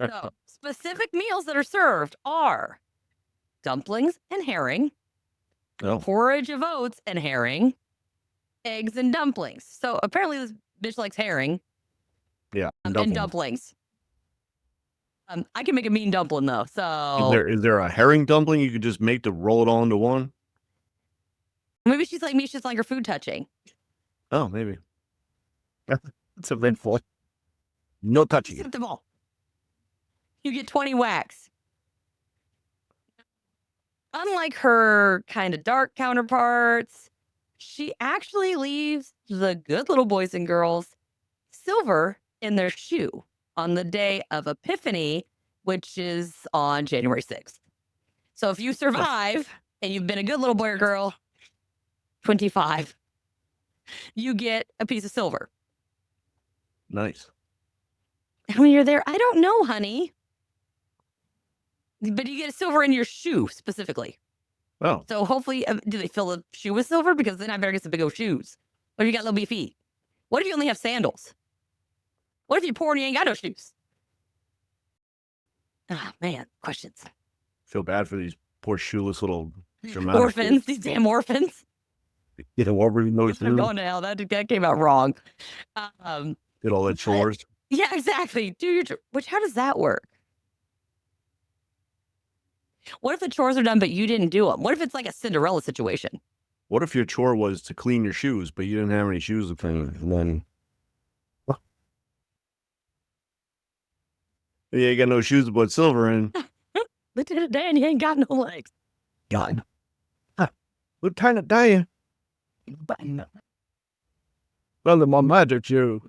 So specific meals that are served are dumplings and herring, Oh. porridge of oats and herring, eggs and dumplings. So apparently this bitch likes herring. Yeah. And Dumplings. dumplings. I can make a mean dumpling though. So Is there a herring dumpling you could just make to roll it all into one? maybe she's like me. She's like her food touching. Oh, maybe. That's a bit for. No touching Just it. hit them all. You get 20 whacks. Unlike her kind of dark counterparts, she actually leaves the good little boys and girls silver in their shoe on the day of Epiphany, which is on January 6th. So if you survive and you've been a good little boy or girl, 25, you get a piece of silver. Nice. How many are there? I don't know, honey. But you get silver in your shoe specifically. Oh, So hopefully, do they fill the shoe with silver? Because then I better get some big old shoes. What if you got little bitty feet? What if you only have sandals? What if you're poor and you ain't got no shoes? Ah, man, questions. feel bad for these poor shoeless little dramatic Orphans, these damn orphans. You know, what were those I'm going to hell. That came out wrong. Did all the chores. Yeah, exactly. Do your which how does that work? What if the chores are done but you didn't do them? What if it's like a Cinderella situation? What if your chore was to clean your shoes, but you didn't have any shoes to clean? And then, yeah, you got no shoes to put silver in. Lieutenant Dan, you ain't got no legs. God. Lieutenant Dan. Well, my magic shoe.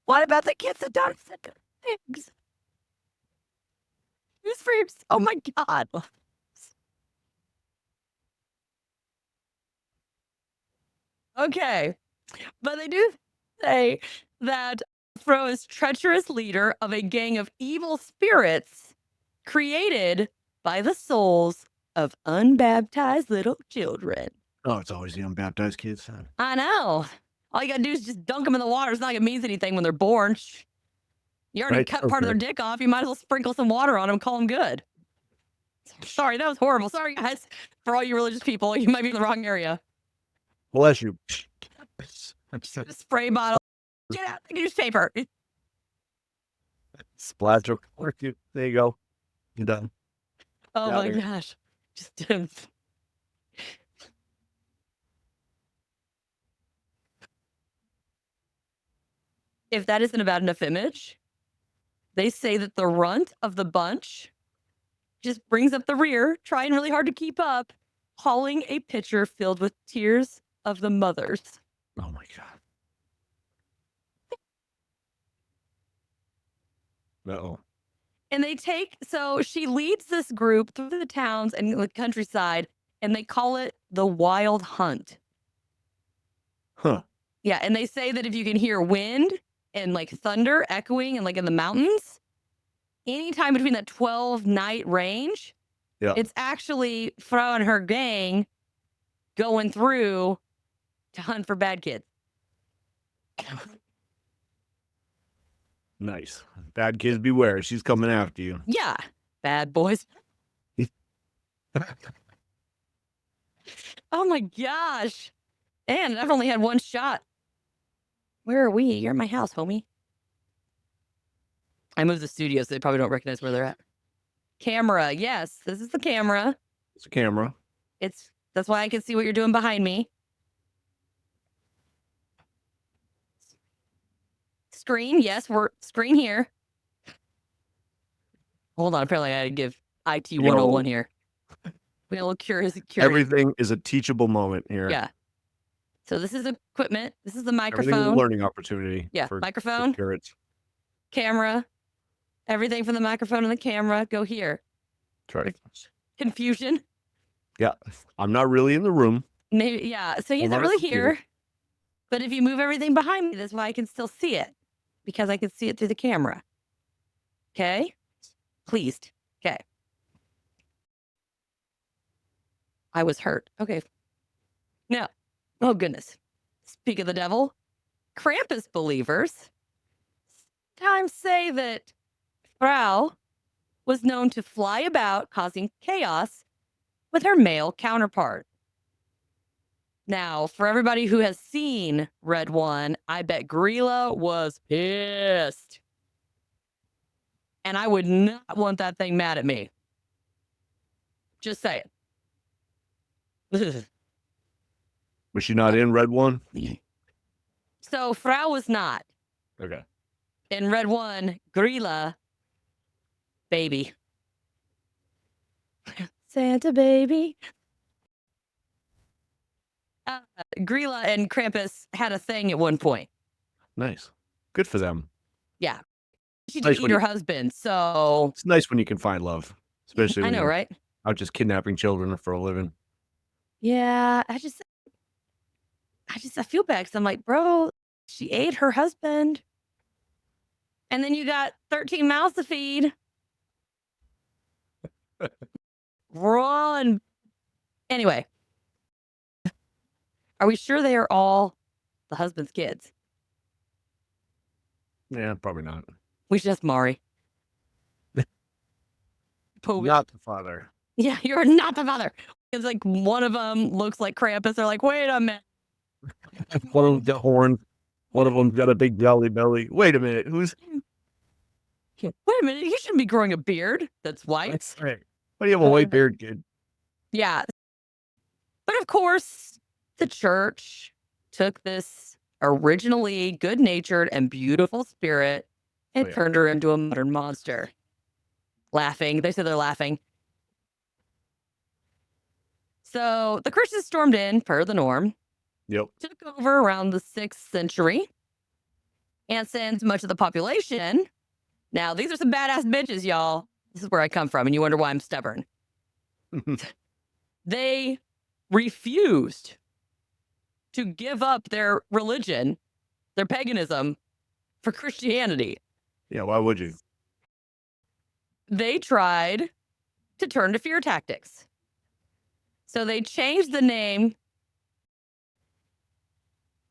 What about the kids that don't sit things? Who's freaks? Oh my God. Okay. But they do say that Fro is treacherous leader of a gang of evil spirits created by the souls of unbaptized little children. Oh, it's always the unbaptized kids. I know. All you gotta do is just dunk them in the water. It's not like it means anything when they're born. You already Right, cut part of their dick off. You might as well sprinkle some water on them and call them good. Sorry, that was horrible. Sorry, guys. For all you religious people, you might be in the wrong area. Bless you. Just spray bottle. Get out the newspaper. Splash. There you go. You're done. Oh Get out my here. gosh. Just if that isn't a bad enough image, they say that the runt of the bunch just brings up the rear, trying really hard to keep up, hauling a pitcher filled with tears of the mothers. Oh my God. Uh-oh. And they so she leads this group through the towns and the countryside, and they call it the Wild Hunt. Huh. Yeah, and they say that if you can hear wind and like thunder echoing and like in the mountains, anytime between that 12-night range, Yeah. it's actually Frau and her gang going through to hunt for bad kids. Nice. Bad kids beware. She's coming after you. Yeah, bad boys. Oh my gosh. And I've only had one shot. Where are we? You're at my house, homie. I moved the studio, so they probably don't recognize where they're at. Camera. Yes, this is the camera. It's a camera. That's why I can see what you're doing behind me. Screen. Yes, we're screen here. Hold on. Apparently, I had to give IT 101 here. We got a little curious. Everything is a teachable moment here. Yeah. So this is equipment. This is the Everything is a microphone. learning opportunity. Yeah, for microphone. parents. Camera. Everything from the microphone and the camera go here. That's right. Confusion. Yeah. I'm not really in the room. Maybe, yeah. So he's I'm not on a really computer. here. But if you move everything behind me, that's why I can still see it. Because I can see it through the camera. Okay? Pleased. Okay. I was hurt. Okay. Now, oh goodness. Speak of the devil. Krampus believers sometimes say that Frau was known to fly about causing chaos with her male counterpart. Now, for everybody who has seen Red One, I bet Grilla was pissed. And I would not want that thing mad at me. Just saying. Was she not in Red One? So Frau was not. Okay. In Red One, Grilla, baby. Santa baby. Grilla and Krampus had a thing at one point. Nice. Good for them. Yeah. She Nice did when eat her you- husband, so It's nice when you can find love, especially I when know, you're right? out just kidnapping children for a living. Yeah, I feel bad because I'm like, bro, she ate her husband. And then you got 13 mouths to feed. Run. Anyway, are we sure they are all the husband's kids? Yeah, probably not. We should ask Mari. Not the father. Yeah, you're not the father. It's like one of them looks like Krampus. They're like, wait a minute. One of them's got horns. One of them's got a big jelly belly. Wait a minute. Who's... Wait a minute. You shouldn't be growing a beard that's white. Right. Why do you have a white beard, kid? Yeah. But of course, the church took this originally good-natured and beautiful spirit and turned her into a modern monster. Laughing. They say they're laughing. So the Christians stormed in, per the norm. Yep. Took over around the 6th century. And since much of the population... Now, these are some badass bitches, y'all. This is where I come from, and you wonder why I'm stubborn. They refused to give up their religion, their paganism, for Christianity. Yeah, why would you? They tried to turn to fear tactics. So they changed the name.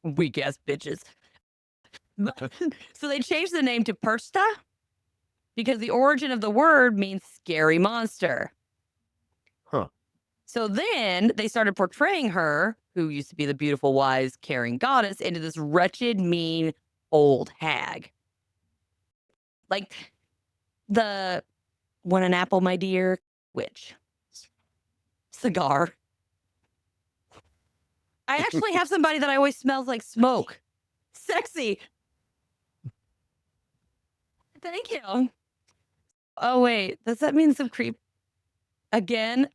Weak ass bitches. So they changed the name to Perchta because the origin of the word means scary monster. Huh. So then they started portraying her, who used to be the beautiful, wise, caring goddess, into this wretched, mean, old hag. Like the "Want an apple, my dear" witch. Cigar. I actually have somebody that I always smells like smoke. Sexy. Thank you. Oh, wait. Does that mean some creep? Again?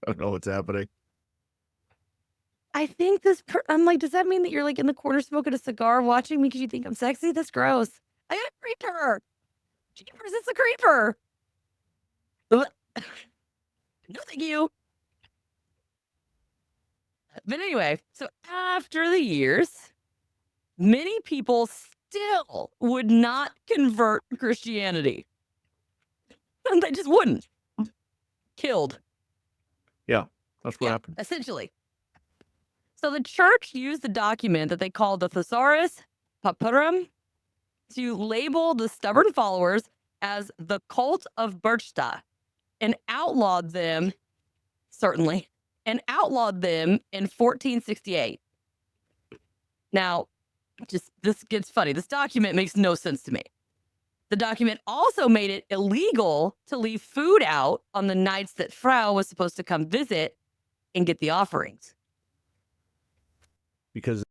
I don't know what's happening. I think this... I'm like, does that mean that you're like in the corner smoking a cigar watching me because you think I'm sexy? That's gross. I got a creeper. Jeepers, it's a creeper. No, thank you. But anyway, so after the years, many people still would not convert to Christianity. And they just wouldn't. Killed. Yeah, that's what happened. Essentially. So the church used the document that they called the Thesaurus Pauperum to label the stubborn followers as the cult of Perchta and outlawed them, certainly, in 1468. Now, this gets funny. This document makes no sense to me. The document also made it illegal to leave food out on the nights that Frau was supposed to come visit and get the offerings. Because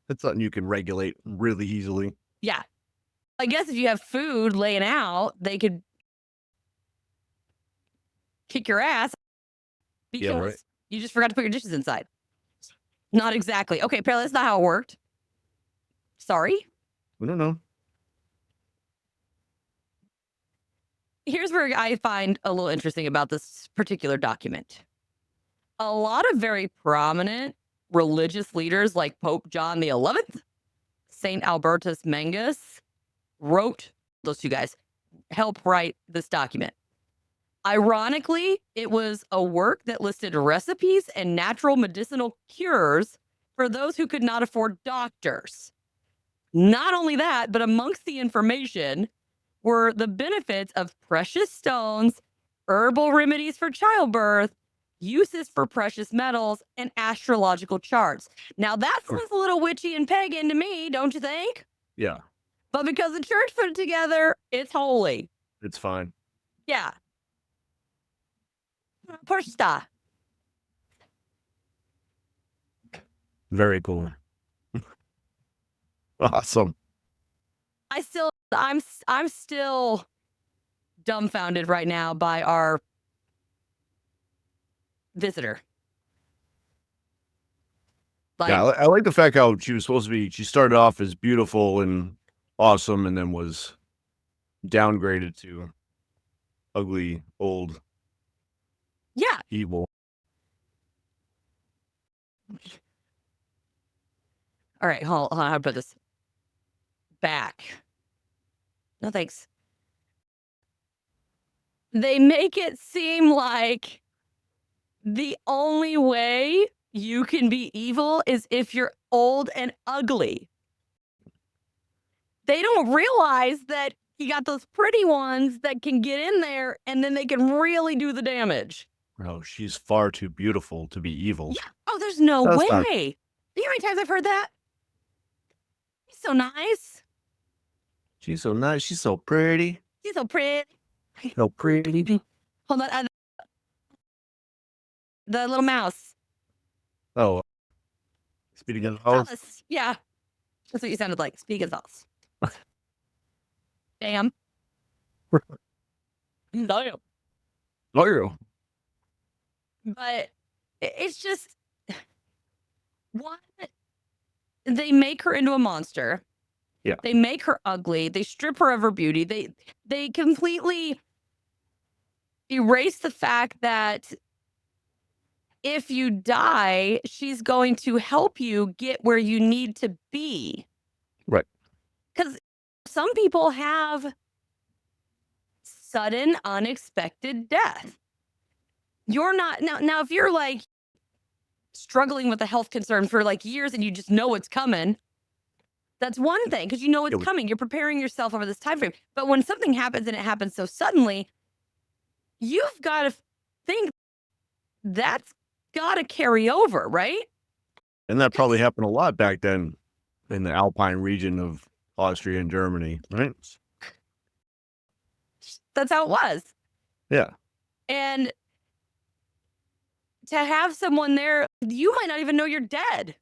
that's something you can regulate really easily. Yeah. I guess if you have food laying out, they could kick your ass because you just forgot to put your dishes inside. Not exactly. Okay, apparently that's not how it worked. Sorry. We don't know. Here's where I find a little interesting about this particular document. A lot of very prominent religious leaders like Pope John the 11th, St. Albertus Mangus, wrote, those two guys, help write this document. Ironically, it was a work that listed recipes and natural medicinal cures for those who could not afford doctors. Not only that, but amongst the information were the benefits of precious stones, herbal remedies for childbirth, uses for precious metals, and astrological charts. Now, that sounds a little witchy and pagan to me, don't you think? Yeah. But because the church put it together, it's holy. It's fine. Yeah. Perchta. Very cool. Awesome. I'm still dumbfounded right now by our visitor. Like, yeah, I like the fact how she was supposed to be. She started off as beautiful and awesome, and then was downgraded to ugly, old, yeah. evil. All right, hold on. How about this? Back. No thanks. They make it seem like the only way you can be evil is if you're old and ugly. They don't realize that You got those pretty ones that can get in there and then they can really do the damage. Oh, she's far too beautiful to be evil. Yeah. Oh, there's no That's way. not- You know how many times I've heard that? She's so nice. She's so nice. She's so pretty. She's so pretty. So pretty. Hold on. The little mouse. Oh. Speedy Gonzalez. Alice. Yeah. That's what you sounded like. Speak Gonzalez. Damn. Damn. Oh, But it's just one. They make her into a monster. Yeah. They make her ugly. They strip her of her beauty. They completely erase the fact that if you die, she's going to help you get where you need to be. Right. Because some people have sudden, unexpected death. You're not now if you're like struggling with a health concern for like years and you just know it's coming, that's one thing because you know it's coming. You're preparing yourself over this time frame. But when something happens and it happens so suddenly, you've got to think that's got to carry over, right? And that probably happened a lot back then in the Alpine region of Austria and Germany, right? That's how it was. Yeah. And to have someone there, you might not even know you're dead.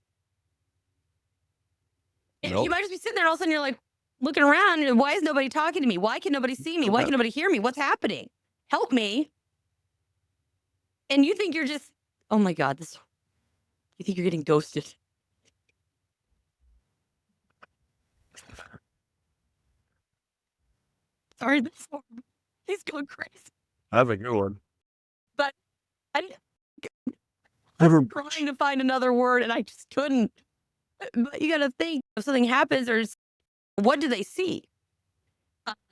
Nope. You might just be sitting there, all of a sudden you're like looking around, and why is nobody talking to me? Why can nobody see me? Why can nobody hear me? What's happening? Help me. And you think you're just, oh my God, you think you're getting ghosted. Sorry, he's going crazy. I have a good one. But I was trying to find another word and I just couldn't. But you got to think if something happens, what do they see?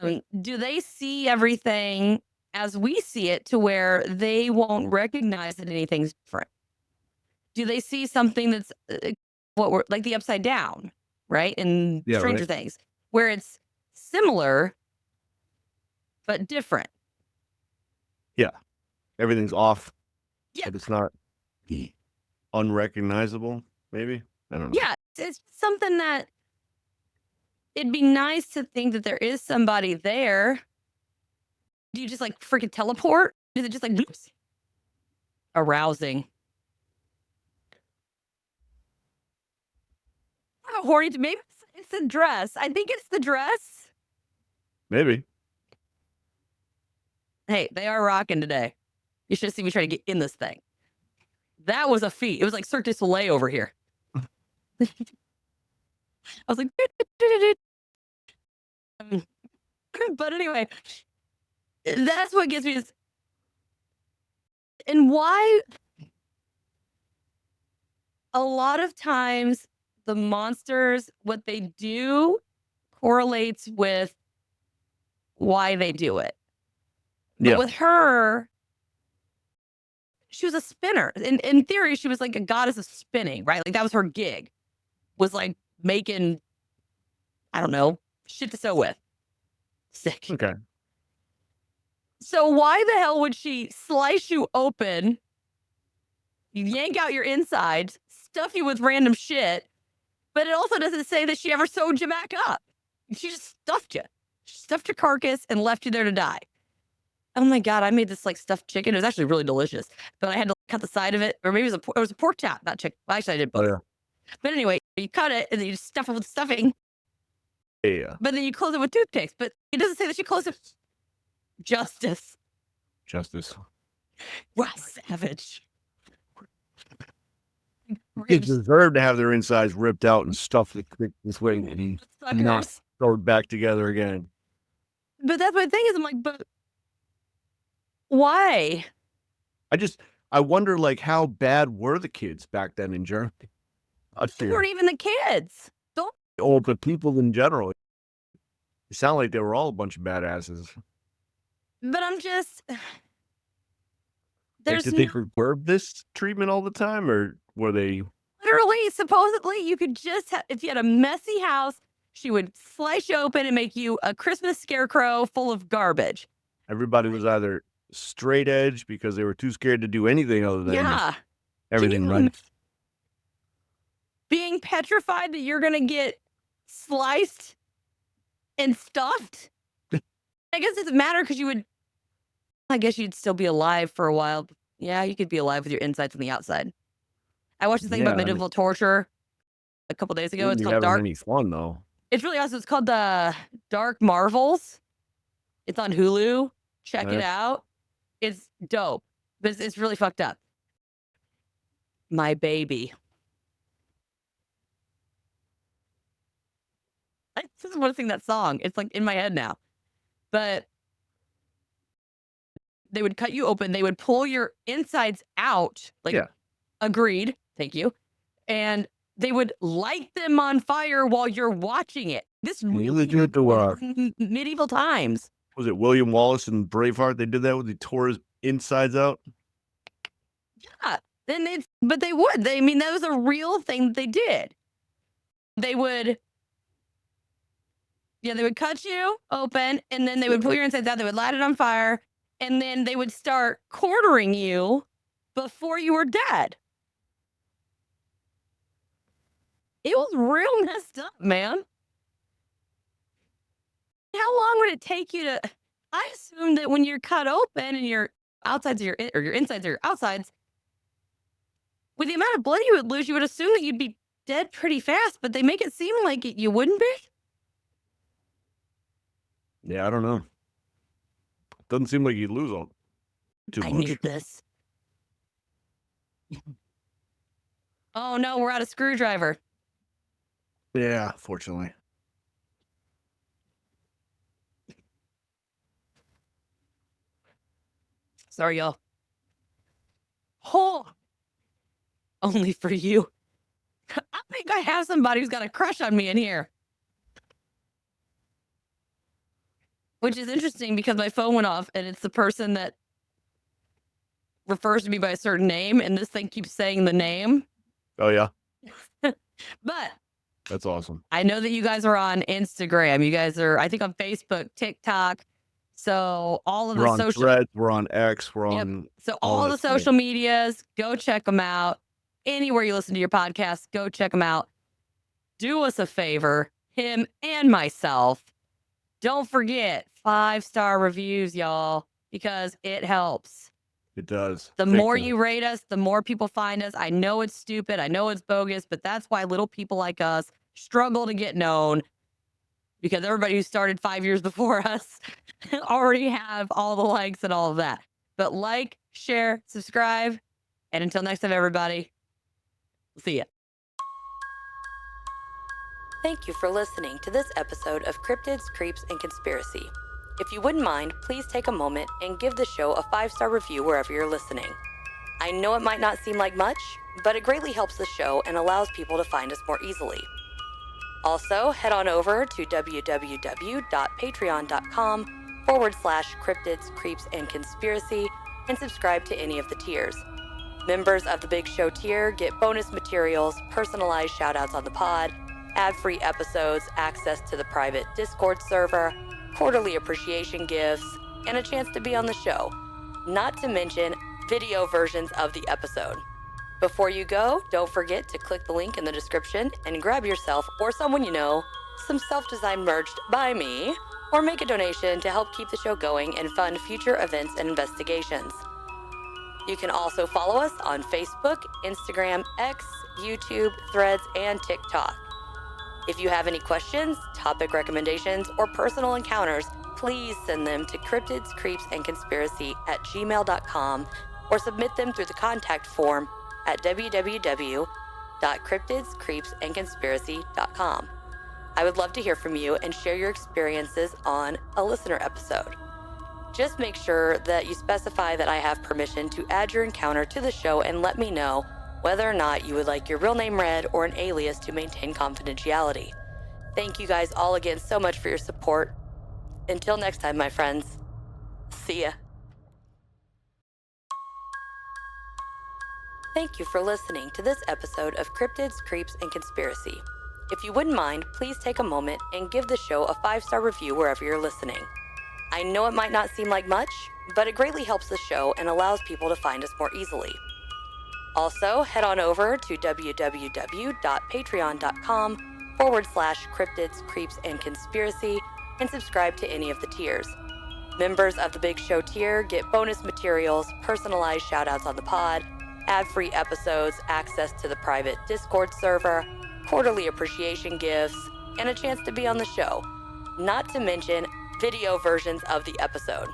Do they see everything as we see it to where they won't recognize that anything's different? Do they see something that's what we're like the upside down, right? In Stranger Things, where it's similar but different. Yeah. Everything's off. Yeah. But it's not unrecognizable, maybe. I don't know. Yeah. It's something that it'd be nice to think that there is somebody there. Do you just like freaking teleport? Is it just like oops? Arousing? How horny to maybe it's the dress. I think it's the dress. Maybe. Hey, they are rocking today. You should have seen me try to get in this thing. That was a feat. It was like Cirque du Soleil over here. I was like, but anyway, that's what gets me. And why a lot of times the monsters, what they do correlates with why they do it. But with her, she was a spinner. In theory, she was like a goddess of spinning, right? Like that was her gig. Was like making, I don't know, shit to sew with. Sick. Okay. So why the hell would she slice you open, yank out your insides, stuff you with random shit, but it also doesn't say that she ever sewed you back up. She just stuffed you. She stuffed your carcass and left you there to die. Oh my God, I made this like stuffed chicken. It was actually really delicious, but I had to cut the side of it, or maybe it was a pork chop, not chicken. Well, actually, I did both. Oh, yeah. But anyway, you cut it and then you just stuff it with stuffing. Yeah. But then you close it with toothpicks. But it doesn't say that you close it. Justice. Wow, savage. Kids deserve to have their insides ripped out and stuffed this way and not sewed back together again. But that's my thing is, I'm like, but why? I wonder, like, how bad were the kids back then in Germany? They weren't even the kids. Oh, but people in general. It sounded like they were all a bunch of badasses. But I'm just. Like, did they reserve this treatment all the time, or were they? Literally, supposedly, you could just have, if you had a messy house, She would slice you open and make you a Christmas scarecrow full of garbage. Everybody was either straight edge because they were too scared to do anything other than Yeah. everything Can you right. being petrified that you're going to get sliced and stuffed? I guess it doesn't matter because I guess you'd still be alive for a while. Yeah, you could be alive with your insides on the outside. I watched this thing about Yeah, I mean, medieval torture a couple days ago. wouldn't It's be called having Dark. any fun though. It's really awesome. It's called the Dark Marvels. It's on Hulu. Check it Nice. out. It's dope, but it's really fucked up. My baby. I just want to sing that song. It's like in my head now. But they would cut you open. They would pull your insides out. Like, Yeah. agreed. Thank you. And they would light them on fire while you're watching it. This You really legit to medieval times. was it William Wallace and Braveheart? They did that with the tore his insides out. Yeah. But they would. I mean, that was a real thing that they did. They would cut you open and then they would pull your insides out. They would light it on fire and then they would start quartering you before you were dead. It was real messed up, man. How long would it take you to? I assume that when you're cut open and your outsides are your insides are your outsides, with the amount of blood you would lose, you would assume that you'd be dead pretty fast. But they make it seem like you wouldn't be. Yeah, I don't know. Doesn't seem like you'd lose all too I much. need this. Oh no, we're out of screwdriver. Yeah, fortunately. Sorry, y'all. Oh, only for you. I think I have somebody who's got a crush on me in here. Which is interesting because my phone went off and it's the person that refers to me by a certain name, and this thing keeps saying the name. Oh yeah, But that's awesome. I know that you guys are on Instagram. You guys are, I think, on Facebook, TikTok. So all of We're the on social, Threads, we're on X, we're Yep. on so all all that the stuff. social medias, go check them out. Anywhere you listen to your podcast, go check them out. Do us a favor, him and myself. Don't forget 5-star reviews, y'all, because it helps. It does. The Big more time. you rate us, the more people find us. I know it's stupid. I know it's bogus, but that's why little people like us struggle to get known, because everybody who started 5 years before us already have all the likes and all of that. But like, share, subscribe, and until next time, everybody, see ya. Thank you for listening to this episode of Cryptids, Creeps, and Conspiracy. If you wouldn't mind, please take a moment and give the show a 5-star review wherever you're listening. I know it might not seem like much, but it greatly helps the show and allows people to find us more easily. Also, head on over to www.patreon.com/cryptids, creeps, and conspiracy and subscribe to any of the tiers. Members of the Big Show tier get bonus materials, personalized shoutouts on the pod, ad-free episodes, access to the private Discord server, quarterly appreciation gifts, and a chance to be on the show. Not to mention video versions of the episode. Before you go, don't forget to click the link in the description and grab yourself or someone you know some self-designed merch by me, or make a donation to help keep the show going and fund future events and investigations. You can also follow us on Facebook, Instagram, X, YouTube, Threads, and TikTok. If you have any questions, topic recommendations, or personal encounters, please send them to cryptidscreepsandconspiracy@gmail.com or submit them through the contact form at www.cryptidscreepsandconspiracy.com. I would love to hear from you and share your experiences on a listener episode. Just make sure that you specify that I have permission to add your encounter to the show and let me know whether or not you would like your real name read or an alias to maintain confidentiality. Thank you guys all again so much for your support. Until next time, my friends. See ya. Thank you for listening to this episode of Cryptids, Creeps, and Conspiracy. If you wouldn't mind, please take a moment and give the show a 5-star review wherever you're listening. I know it might not seem like much, but it greatly helps the show and allows people to find us more easily. Also, head on over to www.patreon.com/cryptids, creeps, and conspiracy and subscribe to any of the tiers. Members of the Big Show tier get bonus materials, personalized shoutouts on the pod, ad-free episodes, access to the private Discord server, quarterly appreciation gifts, and a chance to be on the show, not to mention video versions of the episode.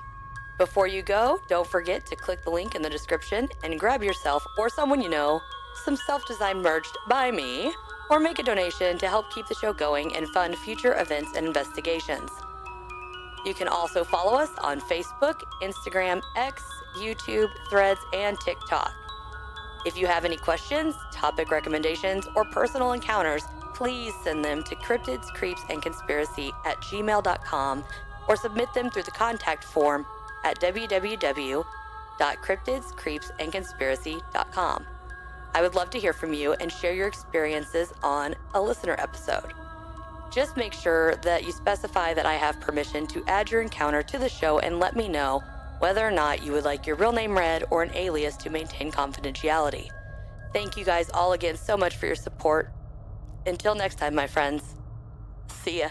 Before you go, don't forget to click the link in the description and grab yourself or someone you know some self-designed merch by me, or make a donation to help keep the show going and fund future events and investigations. You can also follow us on Facebook, Instagram, X, YouTube, Threads, and TikTok. If you have any questions, topic recommendations, or personal encounters, please send them to cryptidscreepsandconspiracy@gmail.com or submit them through the contact form at www.cryptidscreepsandconspiracy.com. I would love to hear from you and share your experiences on a listener episode. Just make sure that you specify that I have permission to add your encounter to the show and let me know whether or not you would like your real name read or an alias to maintain confidentiality. Thank you guys all again so much for your support. Until next time, my friends. See ya.